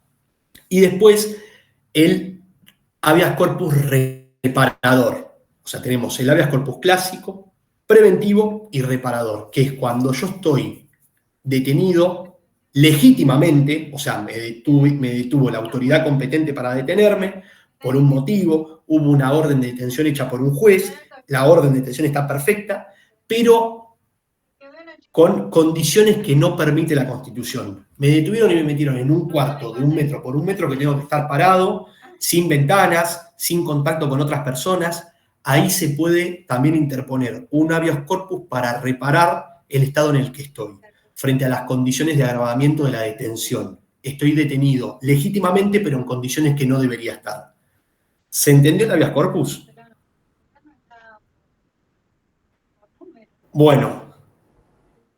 Y después, el habeas corpus reparador. O sea, tenemos el habeas corpus clásico, preventivo y reparador, que es cuando yo estoy detenido legítimamente, o sea, me detuvo la autoridad competente para detenerme por un motivo, hubo una orden de detención hecha por un juez, la orden de detención está perfecta, pero con condiciones que no permite la Constitución. Me detuvieron y me metieron en un cuarto de 1 metro por 1 metro que tengo que estar parado, sin ventanas, sin contacto con otras personas. Ahí se puede también interponer un habeas corpus para reparar el estado en el que estoy, frente a las condiciones de agravamiento de la detención. Estoy detenido legítimamente, pero en condiciones que no debería estar. ¿Se entendió el habeas corpus? Bueno,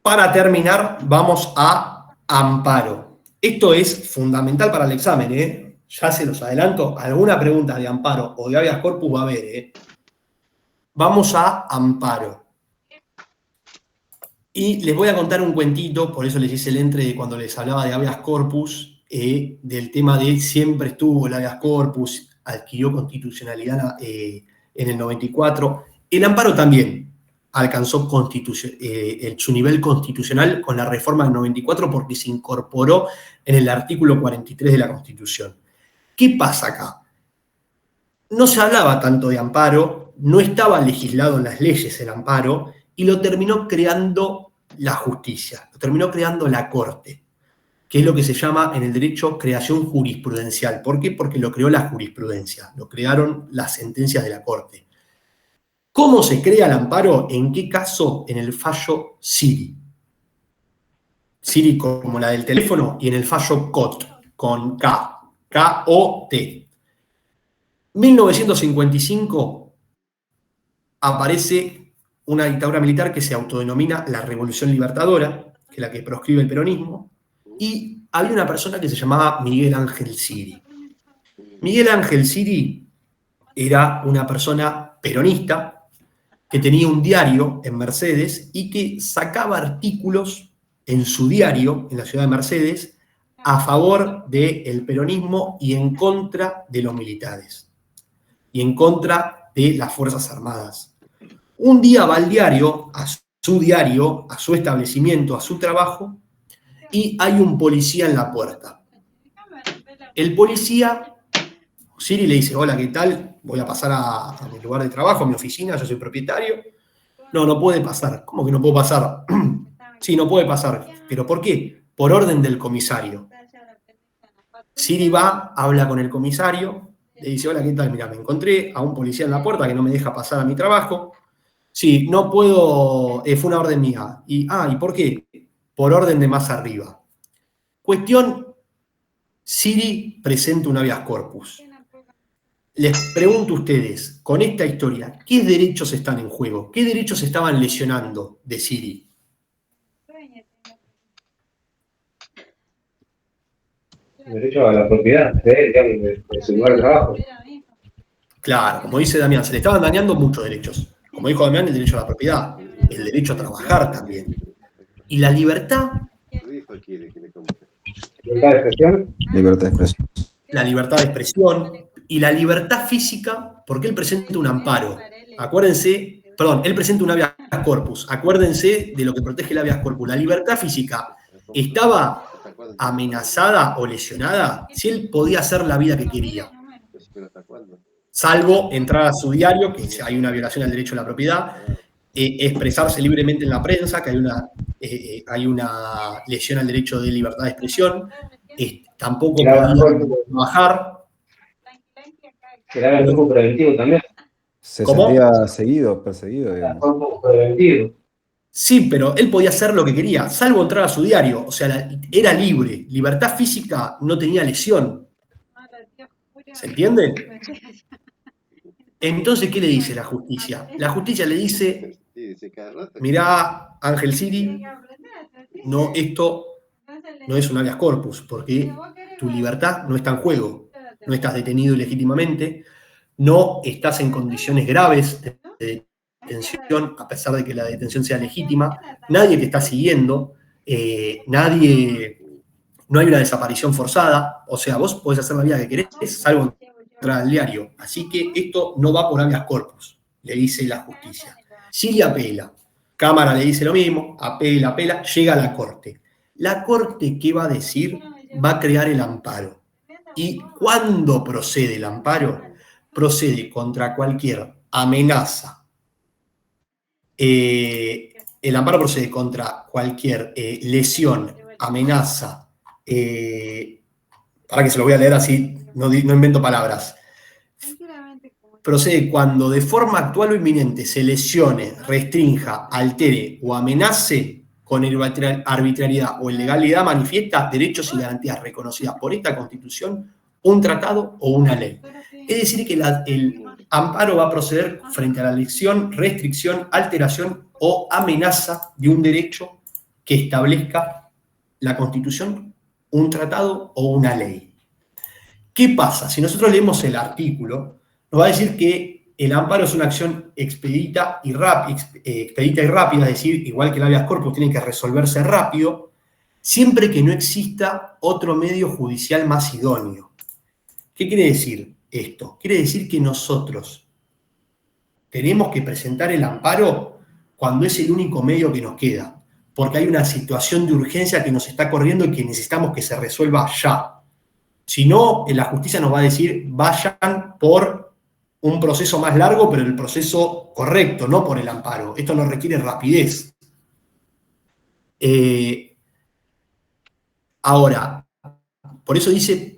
para terminar, vamos a amparo. Esto es fundamental para el examen, ¿eh? Ya se los adelanto. Alguna pregunta de amparo o de habeas corpus va a haber, ¿eh? Vamos a amparo. Y les voy a contar un cuentito, por eso les hice el entre de cuando les hablaba de habeas corpus, del tema de siempre estuvo el habeas corpus, adquirió constitucionalidad en el 94. El amparo también alcanzó su nivel constitucional con la reforma del 94 porque se incorporó en el artículo 43 de la Constitución. ¿Qué pasa acá? No se hablaba tanto de amparo, no estaba legislado en las leyes el amparo, y lo terminó creando la justicia, lo terminó creando la Corte, que es lo que se llama en el derecho creación jurisprudencial. ¿Por qué? Porque lo creó la jurisprudencia, lo crearon las sentencias de la Corte. ¿Cómo se crea el amparo? ¿En qué caso? En el fallo Siri. Siri como la del teléfono, y en el fallo COT, con K, K-O-T. 1955 aparece una dictadura militar que se autodenomina la Revolución Libertadora, que es la que proscribe el peronismo, y había una persona que se llamaba Miguel Ángel Siri. Miguel Ángel Siri era una persona peronista que tenía un diario en Mercedes y que sacaba artículos en su diario, en la ciudad de Mercedes, a favor del peronismo y en contra de los militares. Y en contra de las Fuerzas Armadas. Un día va al diario, a su establecimiento, a su trabajo, y hay un policía en la puerta. El policía, Siri le dice, hola, ¿qué tal? Voy a pasar a mi lugar de trabajo, a mi oficina, yo soy propietario. No, no puede pasar. ¿Cómo que no puedo pasar? Sí, no puede pasar. ¿Pero por qué? Por orden del comisario. Siri va, habla con el comisario, le dice, hola, ¿qué tal? Mira, me encontré a un policía en la puerta que no me deja pasar a mi trabajo. Sí, no puedo, fue una orden mía. ¿Y por qué? Por orden de más arriba. Cuestión, Siri presenta un habeas corpus. Les pregunto a ustedes, con esta historia, ¿qué derechos están en juego? ¿Qué derechos estaban lesionando de Siri? El derecho a la propiedad de su lugar de trabajo. Claro, como dice Damián, se le estaban dañando muchos derechos. Como dijo Damián, el derecho a la propiedad, el derecho a trabajar también. ¿Y la libertad? Libertad de expresión. Libertad de expresión. La libertad de expresión y la libertad física, porque él presenta un amparo. Acuérdense, perdón, él presenta un habeas corpus. Acuérdense de lo que protege el habeas corpus. La libertad física estaba amenazada o lesionada si él podía hacer la vida que quería. Salvo entrar a su diario, que hay una violación al derecho a la propiedad, expresarse libremente en la prensa, que hay una lesión al derecho de libertad de expresión, tampoco podía trabajar. Era el grupo preventivo también. Se ¿Cómo? sentía seguido, perseguido, digamos. Fue un poco preventivo. Sí, pero él podía hacer lo que quería, salvo entrar a su diario. O sea, era libre. Libertad física, no tenía lesión. ¿Se entiende? Entonces, ¿qué le dice la justicia? La justicia le dice, mirá, Ángel Siri, no, esto no es un habeas corpus, porque tu libertad no está en juego. No estás detenido ilegítimamente, no estás en condiciones graves de detención, a pesar de que la detención sea legítima, nadie te está siguiendo, no hay una desaparición forzada, o sea, vos podés hacer la vida que querés, salvo entrar al diario. Así que esto no va por habeas corpus, le dice la justicia. Siri apela, Cámara le dice lo mismo, apela, llega a la Corte. La Corte, ¿qué va a decir? Va a crear el amparo. ¿Y cuándo procede el amparo? Procede contra cualquier amenaza. El amparo procede contra cualquier lesión, amenaza. Para que se lo voy a leer así, no invento palabras. Procede cuando de forma actual o inminente se lesione, restrinja, altere o amenace con arbitrariedad o ilegalidad manifiesta derechos y garantías reconocidas por esta Constitución, un tratado o una ley. Es decir, que el amparo va a proceder frente a la lesión, restricción, alteración o amenaza de un derecho que establezca la Constitución, un tratado o una ley. ¿Qué pasa? Si nosotros leemos el artículo, nos va a decir que el amparo es una acción expedita y rápida, es decir, igual que el habeas corpus tiene que resolverse rápido, siempre que no exista otro medio judicial más idóneo. ¿Qué quiere decir esto? Quiere decir que nosotros tenemos que presentar el amparo cuando es el único medio que nos queda, porque hay una situación de urgencia que nos está corriendo y que necesitamos que se resuelva ya. Si no, la justicia nos va a decir, vayan por un proceso más largo, pero el proceso correcto, no por el amparo. Esto no requiere rapidez. Ahora, por eso dice,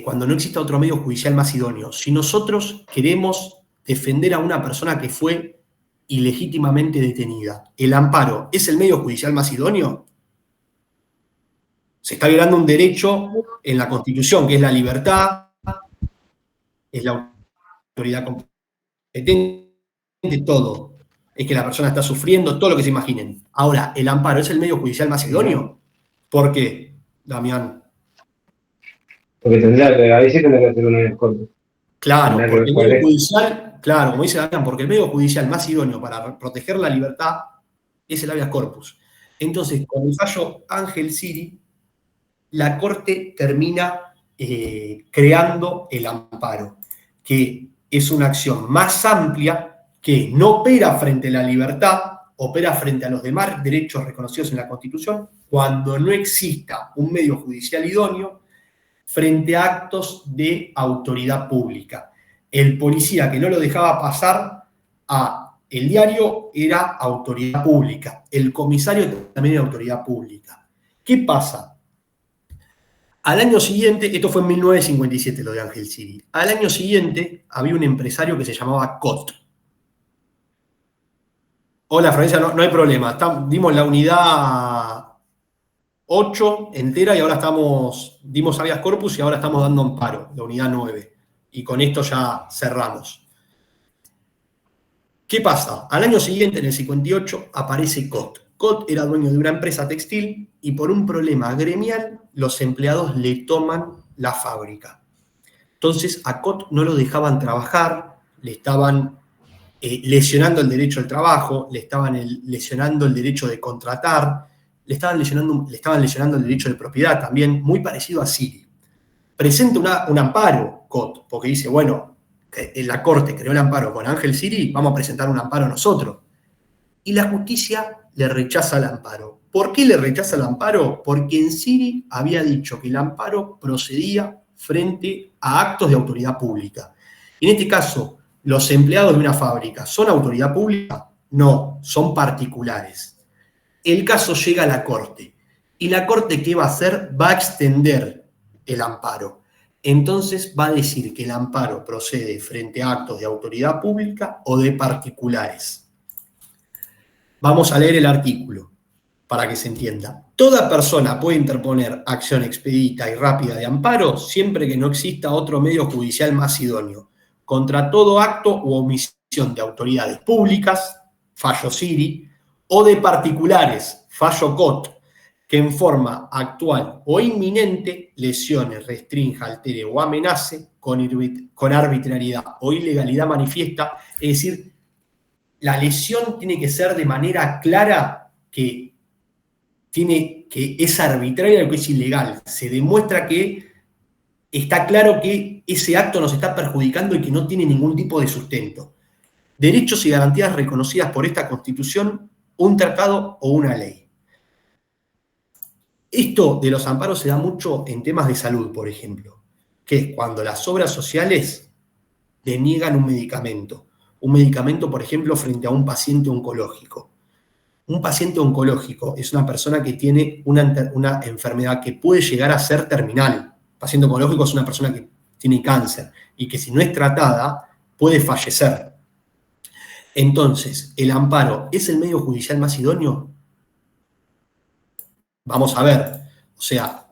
cuando no exista otro medio judicial más idóneo. Si nosotros queremos defender a una persona que fue ilegítimamente detenida, ¿el amparo es el medio judicial más idóneo? Se está violando un derecho en la Constitución, que es la libertad, es la autoridad competente, todo. Es que la persona está sufriendo, todo lo que se imaginen. Ahora, ¿el amparo es el medio judicial más idóneo? ¿Por qué, Damián? Porque ahí sí tendría que hacer una escolta. Claro, porque el medio judicial, claro, como dice Damián, porque el medio judicial más idóneo para proteger la libertad es el habeas corpus. Entonces, con el fallo Ángel Siri, la Corte termina creando el amparo, que es una acción más amplia que no opera frente a la libertad, opera frente a los demás derechos reconocidos en la Constitución, cuando no exista un medio judicial idóneo frente a actos de autoridad pública. El policía que no lo dejaba pasar a el diario era autoridad pública, el comisario también era autoridad pública. ¿Qué pasa? Al año siguiente, esto fue en 1957 lo de Ángel Siri, al año siguiente había un empresario que se llamaba Cot. Hola, Florencia, no hay problema. Dimos la unidad 8 entera y ahora dimos habeas corpus y ahora estamos dando amparo, la unidad 9. Y con esto ya cerramos. ¿Qué pasa? Al año siguiente, en el 58, aparece Cot. Cot era dueño de una empresa textil y por un problema gremial los empleados le toman la fábrica. Entonces a Cot no lo dejaban trabajar, le estaban lesionando el derecho al trabajo, le estaban lesionando el derecho de contratar, le estaban lesionando el derecho de propiedad también, muy parecido a Siri. Presenta un amparo, Cot, porque dice, bueno, la Corte creó el amparo con Ángel Siri, vamos a presentar un amparo nosotros. Y la justicia le rechaza el amparo. ¿Por qué le rechaza el amparo? Porque en Siri había dicho que el amparo procedía frente a actos de autoridad pública. Y en este caso, ¿los empleados de una fábrica son autoridad pública? No, son particulares. El caso llega a la Corte. ¿Y la Corte qué va a hacer? Va a extender el amparo. Entonces va a decir que el amparo procede frente a actos de autoridad pública o de particulares. Vamos a leer el artículo para que se entienda. Toda persona puede interponer acción expedita y rápida de amparo siempre que no exista otro medio judicial más idóneo, contra todo acto u omisión de autoridades públicas, fallo Siri, o de particulares, fallo Cot, que en forma actual o inminente lesione, restrinja, altere o amenace con arbitrariedad o ilegalidad manifiesta, es decir, la lesión tiene que ser de manera clara que es arbitraria o que es ilegal. Se demuestra que está claro que ese acto nos está perjudicando y que no tiene ningún tipo de sustento. Derechos y garantías reconocidas por esta Constitución, un tratado o una ley. Esto de los amparos se da mucho en temas de salud, por ejemplo, que es cuando las obras sociales deniegan un medicamento. Un medicamento, por ejemplo, frente a un paciente oncológico. Un paciente oncológico es una persona que tiene una enfermedad que puede llegar a ser terminal. Un paciente oncológico es una persona que tiene cáncer y que si no es tratada puede fallecer. Entonces, ¿el amparo es el medio judicial más idóneo? Vamos a ver. O sea,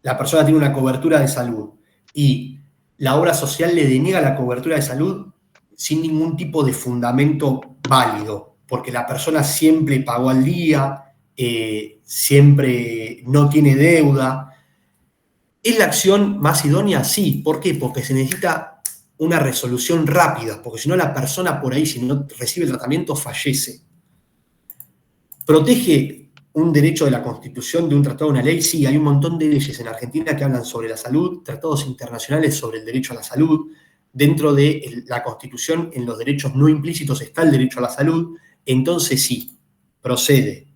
la persona tiene una cobertura de salud y la obra social le deniega la cobertura de salud sin ningún tipo de fundamento válido, porque la persona siempre pagó al día, siempre no tiene deuda. ¿Es la acción más idónea? Sí. ¿Por qué? Porque se necesita una resolución rápida, porque si no la persona por ahí, si no recibe el tratamiento, fallece. ¿Protege un derecho de la Constitución de un tratado de una ley? Sí, hay un montón de leyes en Argentina que hablan sobre la salud, tratados internacionales sobre el derecho a la salud. Dentro de la Constitución, en los derechos no implícitos está el derecho a la salud, entonces sí, procede.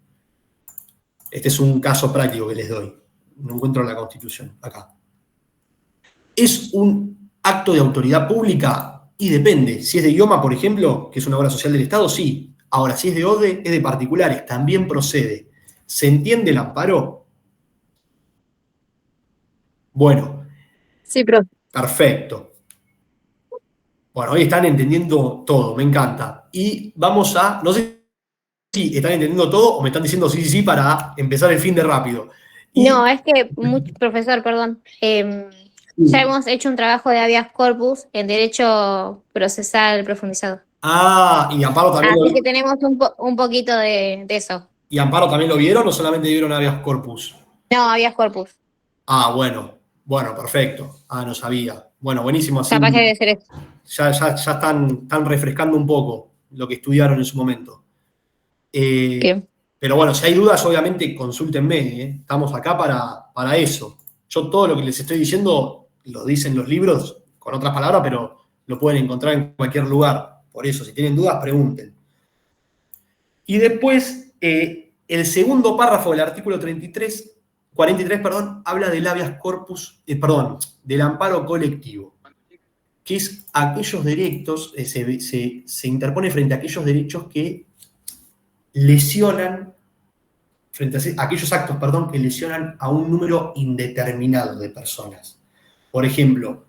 Este es un caso práctico que les doy. No encuentro la Constitución, acá. ¿Es un acto de autoridad pública? Y depende. Si es de idioma, por ejemplo, que es una obra social del Estado, sí. Ahora, si es de ODE, es de particulares, también procede. ¿Se entiende el amparo? Bueno. Sí, profe. Perfecto. Bueno, hoy están entendiendo todo, me encanta. Y vamos a, no sé si están entendiendo todo o me están diciendo sí para empezar el fin de rápido. No, es que, profesor, perdón, ya hemos hecho un trabajo de habeas corpus en derecho procesal profundizado. Ah, y Amparo también Así que tenemos un poquito de eso. ¿Y Amparo también lo vieron o solamente vieron habeas corpus? No, habeas corpus. Ah, bueno, perfecto. Ah, no sabía. Bueno, buenísimo. Así Capaz que debe ser eso. Ya están refrescando un poco lo que estudiaron en su momento. Bien. Pero bueno, si hay dudas, obviamente consúltenme, ¿eh? Estamos acá para eso. Yo todo lo que les estoy diciendo lo dicen los libros con otras palabras, pero lo pueden encontrar en cualquier lugar. Por eso, si tienen dudas, pregunten. Y después, el segundo párrafo del artículo 43, habla del habeas corpus, del amparo colectivo, que es aquellos derechos, se interpone frente a aquellos derechos que lesionan, frente a aquellos actos, que lesionan a un número indeterminado de personas. Por ejemplo,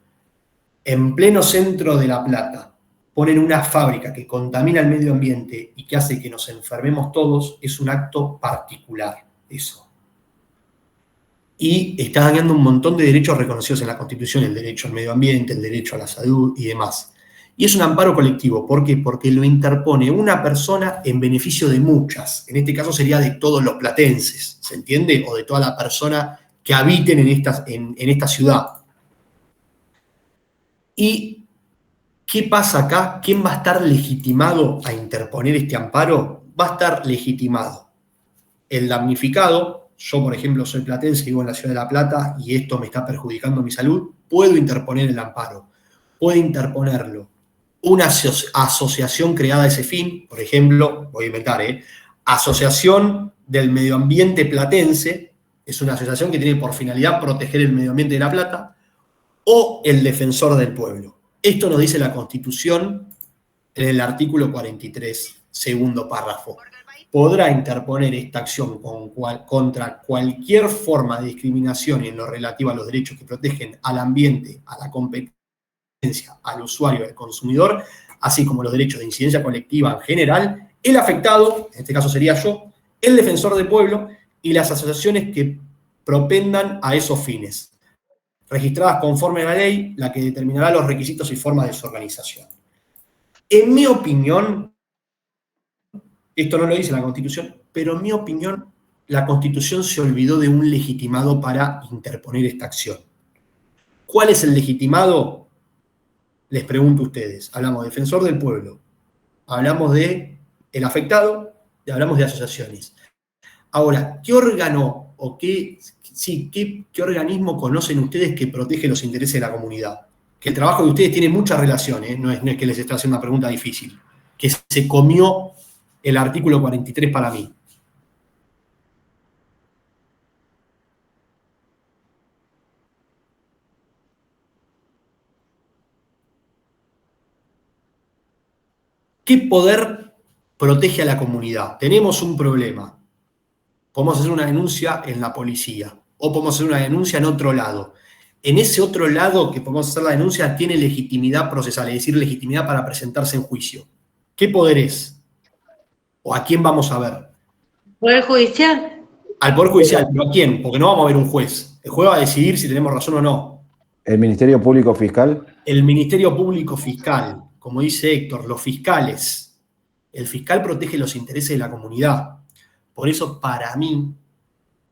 en pleno centro de La Plata, ponen una fábrica que contamina el medio ambiente y que hace que nos enfermemos todos, es un acto particular, eso. Y está dañando un montón de derechos reconocidos en la Constitución, el derecho al medio ambiente, el derecho a la salud y demás. Y es un amparo colectivo, ¿por qué? Porque lo interpone una persona en beneficio de muchas. En este caso sería de todos los platenses, ¿se entiende? O de toda la persona que habiten en esta ciudad. ¿Y qué pasa acá? ¿Quién va a estar legitimado a interponer este amparo? Va a estar legitimado el damnificado. Yo, por ejemplo, soy platense, vivo en la ciudad de La Plata y esto me está perjudicando mi salud. Puedo interponer el amparo. Puede interponerlo una asociación creada a ese fin, por ejemplo, voy a inventar, Asociación del Medio Ambiente Platense, es una asociación que tiene por finalidad proteger el medio ambiente de La Plata, o el Defensor del Pueblo. Esto nos dice la Constitución en el artículo 43, segundo párrafo. Podrá interponer esta acción contra cualquier forma de discriminación en lo relativo a los derechos que protegen al ambiente, a la competencia, al usuario y al consumidor, así como los derechos de incidencia colectiva en general, el afectado, en este caso sería yo, el defensor del pueblo y las asociaciones que propendan a esos fines, registradas conforme a la ley, la que determinará los requisitos y formas de su organización. En mi opinión, esto no lo dice la Constitución, pero en mi opinión, la Constitución se olvidó de un legitimado para interponer esta acción. ¿Cuál es el legitimado? Les pregunto a ustedes. Hablamos de defensor del pueblo, hablamos de el afectado y hablamos de asociaciones. Ahora, ¿qué órgano o qué organismo conocen ustedes que protege los intereses de la comunidad? Que el trabajo de ustedes tiene mucha relación, no es que les estoy haciendo una pregunta difícil, que se comió el artículo 43 para mí. ¿Qué poder protege a la comunidad? Tenemos un problema. Podemos hacer una denuncia en la policía o podemos hacer una denuncia en otro lado. En ese otro lado que podemos hacer la denuncia tiene legitimidad procesal, es decir, legitimidad para presentarse en juicio. ¿Qué poder es? ¿O a quién vamos a ver? ¿Poder judicial? Al Poder Judicial, ¿pero a quién? Porque no vamos a ver un juez. El juez va a decidir si tenemos razón o no. ¿El Ministerio Público Fiscal? El Ministerio Público Fiscal, como dice Héctor, los fiscales. El fiscal protege los intereses de la comunidad. Por eso, para mí,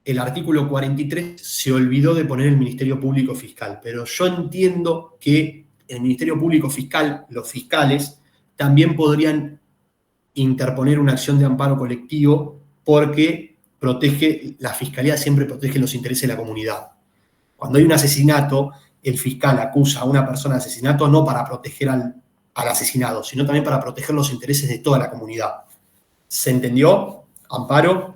el artículo 43 se olvidó de poner el Ministerio Público Fiscal. Pero yo entiendo que el Ministerio Público Fiscal, los fiscales, también podrían interponer una acción de amparo colectivo porque la Fiscalía siempre protege los intereses de la comunidad. Cuando hay un asesinato, el fiscal acusa a una persona de asesinato no para proteger al asesinado, sino también para proteger los intereses de toda la comunidad. ¿Se entendió? Amparo.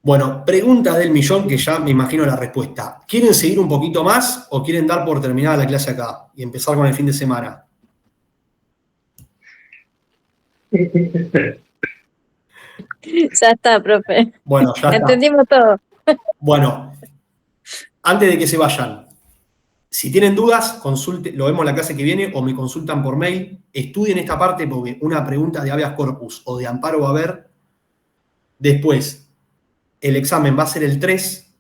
Bueno, pregunta del millón que ya me imagino la respuesta. ¿Quieren seguir un poquito más o quieren dar por terminada la clase acá y empezar con el fin de semana? Ya está, profe. Bueno, ya está. Entendimos todo. Bueno, antes de que se vayan, si tienen dudas, lo vemos en la clase que viene o me consultan por mail. Estudien esta parte porque una pregunta de habeas corpus o de amparo va a haber. Después, el examen va a ser el 3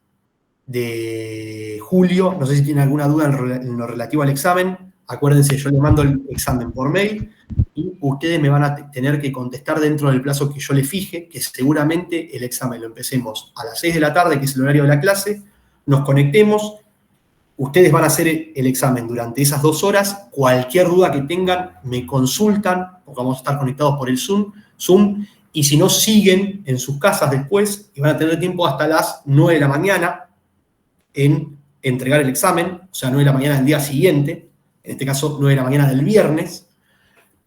de julio. No sé si tienen alguna duda en lo relativo al examen. Acuérdense, yo les mando el examen por mail y ustedes me van a tener que contestar dentro del plazo que yo les fije, que seguramente el examen lo empecemos a las 6 de la tarde, que es el horario de la clase, nos conectemos, ustedes van a hacer el examen durante esas 2 horas, cualquier duda que tengan me consultan, porque vamos a estar conectados por el Zoom, Zoom, y si no, siguen en sus casas después y van a tener tiempo hasta las 9 de la mañana en entregar el examen, o sea, 9 de la mañana del día siguiente, en este caso 9 de la mañana del viernes.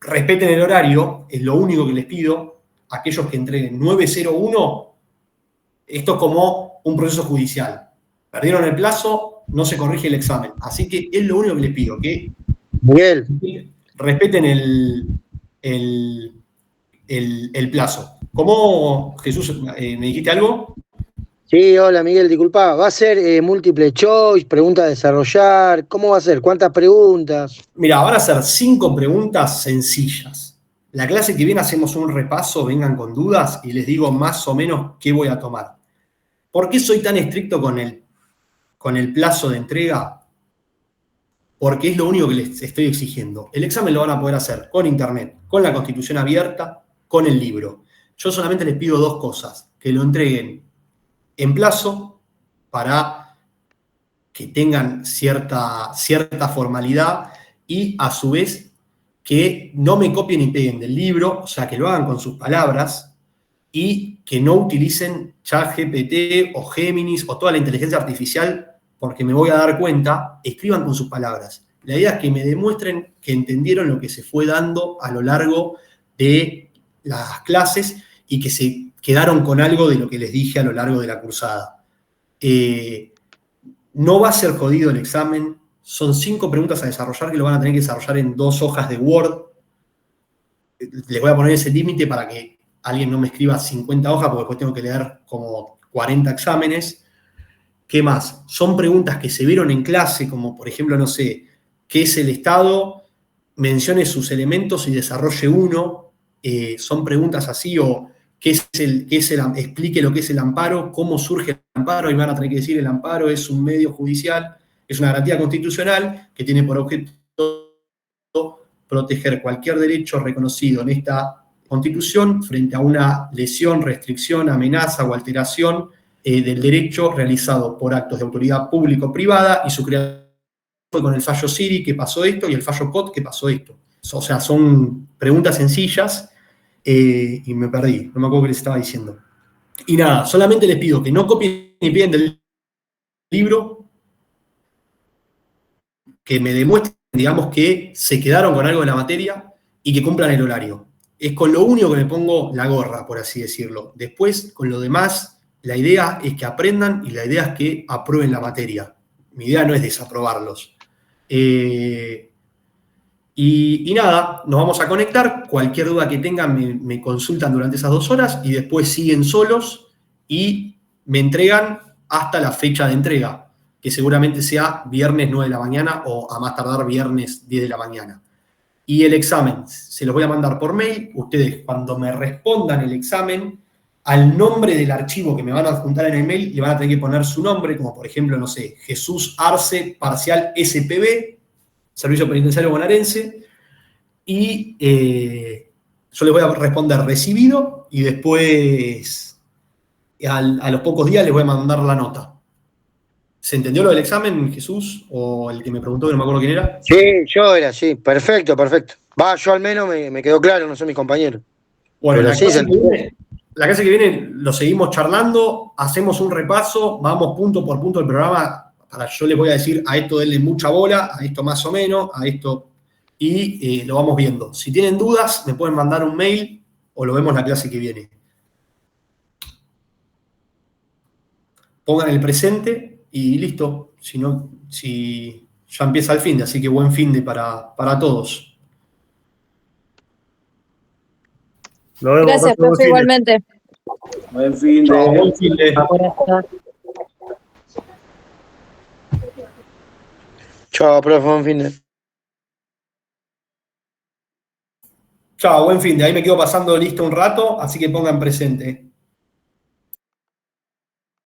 Respeten el horario, es lo único que les pido. Aquellos que entreguen 9:01, esto es como un proceso judicial. Perdieron el plazo, no se corrige el examen. Así que es lo único que les pido, que Miguel, respeten el plazo. ¿Cómo, Jesús, me dijiste algo? Sí, hola Miguel, disculpa, ¿va a ser múltiple choice, pregunta a desarrollar? ¿Cómo va a ser? ¿Cuántas preguntas? Mira, van a ser 5 preguntas sencillas. La clase que viene hacemos un repaso, vengan con dudas y les digo más o menos qué voy a tomar. ¿Por qué soy tan estricto con el plazo de entrega? Porque es lo único que les estoy exigiendo. El examen lo van a poder hacer con internet, con la Constitución abierta, con el libro. Yo solamente les pido 2 cosas: que lo entreguen en plazo para que tengan cierta formalidad y a su vez que no me copien y peguen del libro, o sea, que lo hagan con sus palabras y que no utilicen ChatGPT o Géminis o toda la inteligencia artificial, porque me voy a dar cuenta. Escriban con sus palabras. La idea es que me demuestren que entendieron lo que se fue dando a lo largo de las clases y que se quedaron con algo de lo que les dije a lo largo de la cursada. No va a ser jodido el examen. Son 5 preguntas a desarrollar que lo van a tener que desarrollar en 2 hojas de Word. Les voy a poner ese límite para que alguien no me escriba 50 hojas, porque después tengo que leer como 40 exámenes. ¿Qué más? Son preguntas que se vieron en clase, como por ejemplo, no sé, ¿qué es el Estado? Mencione sus elementos y desarrolle uno. Son preguntas así, o explique lo que es el amparo, cómo surge el amparo, y van a tener que decir: el amparo es un medio judicial, es una garantía constitucional que tiene por objeto proteger cualquier derecho reconocido en esta Constitución frente a una lesión, restricción, amenaza o alteración del derecho realizado por actos de autoridad pública o privada, y su creación fue con el fallo Siri, que pasó esto, y el fallo COT, que pasó esto. O sea, son preguntas sencillas. Y me perdí, no me acuerdo qué les estaba diciendo. Y nada, solamente les pido que no copien ni peguen del libro, que me demuestren, digamos, que se quedaron con algo de la materia y que cumplan el horario. Es con lo único que me pongo la gorra, por así decirlo. Después, con lo demás, la idea es que aprendan y la idea es que aprueben la materia. Mi idea no es desaprobarlos. Y nada, nos vamos a conectar. Cualquier duda que tengan me consultan durante esas 2 horas y después siguen solos y me entregan hasta la fecha de entrega, que seguramente sea viernes 9 de la mañana o a más tardar viernes 10 de la mañana. Y el examen se los voy a mandar por mail. Ustedes, cuando me respondan el examen, al nombre del archivo que me van a adjuntar en el mail le van a tener que poner su nombre, como por ejemplo, no sé, Jesús Arce, parcial SPB, Servicio Penitenciario Bonaerense, y yo les voy a responder recibido y después a los pocos días les voy a mandar la nota. ¿Se entendió lo del examen, Jesús? ¿O el que me preguntó, que no me acuerdo quién era? Sí, yo era, sí, perfecto. Va, yo al menos me quedó claro, no sé mis compañeros. Bueno, Pero sí, la clase que viene lo seguimos charlando, hacemos un repaso, vamos punto por punto del programa. Yo les voy a decir: a esto denle mucha bola, a esto más o menos, a esto, y lo vamos viendo. Si tienen dudas, me pueden mandar un mail o lo vemos la clase que viene. Pongan el presente y listo. Si ya empieza el finde, así que buen finde para todos. nos vemos. Gracias, próximo profe, fin de. igualmente. Buen fin de. Chao, buen finde. Chao, profe, buen fin de. Chao, buen finde. Ahí me quedo pasando listo un rato, así que pongan presente.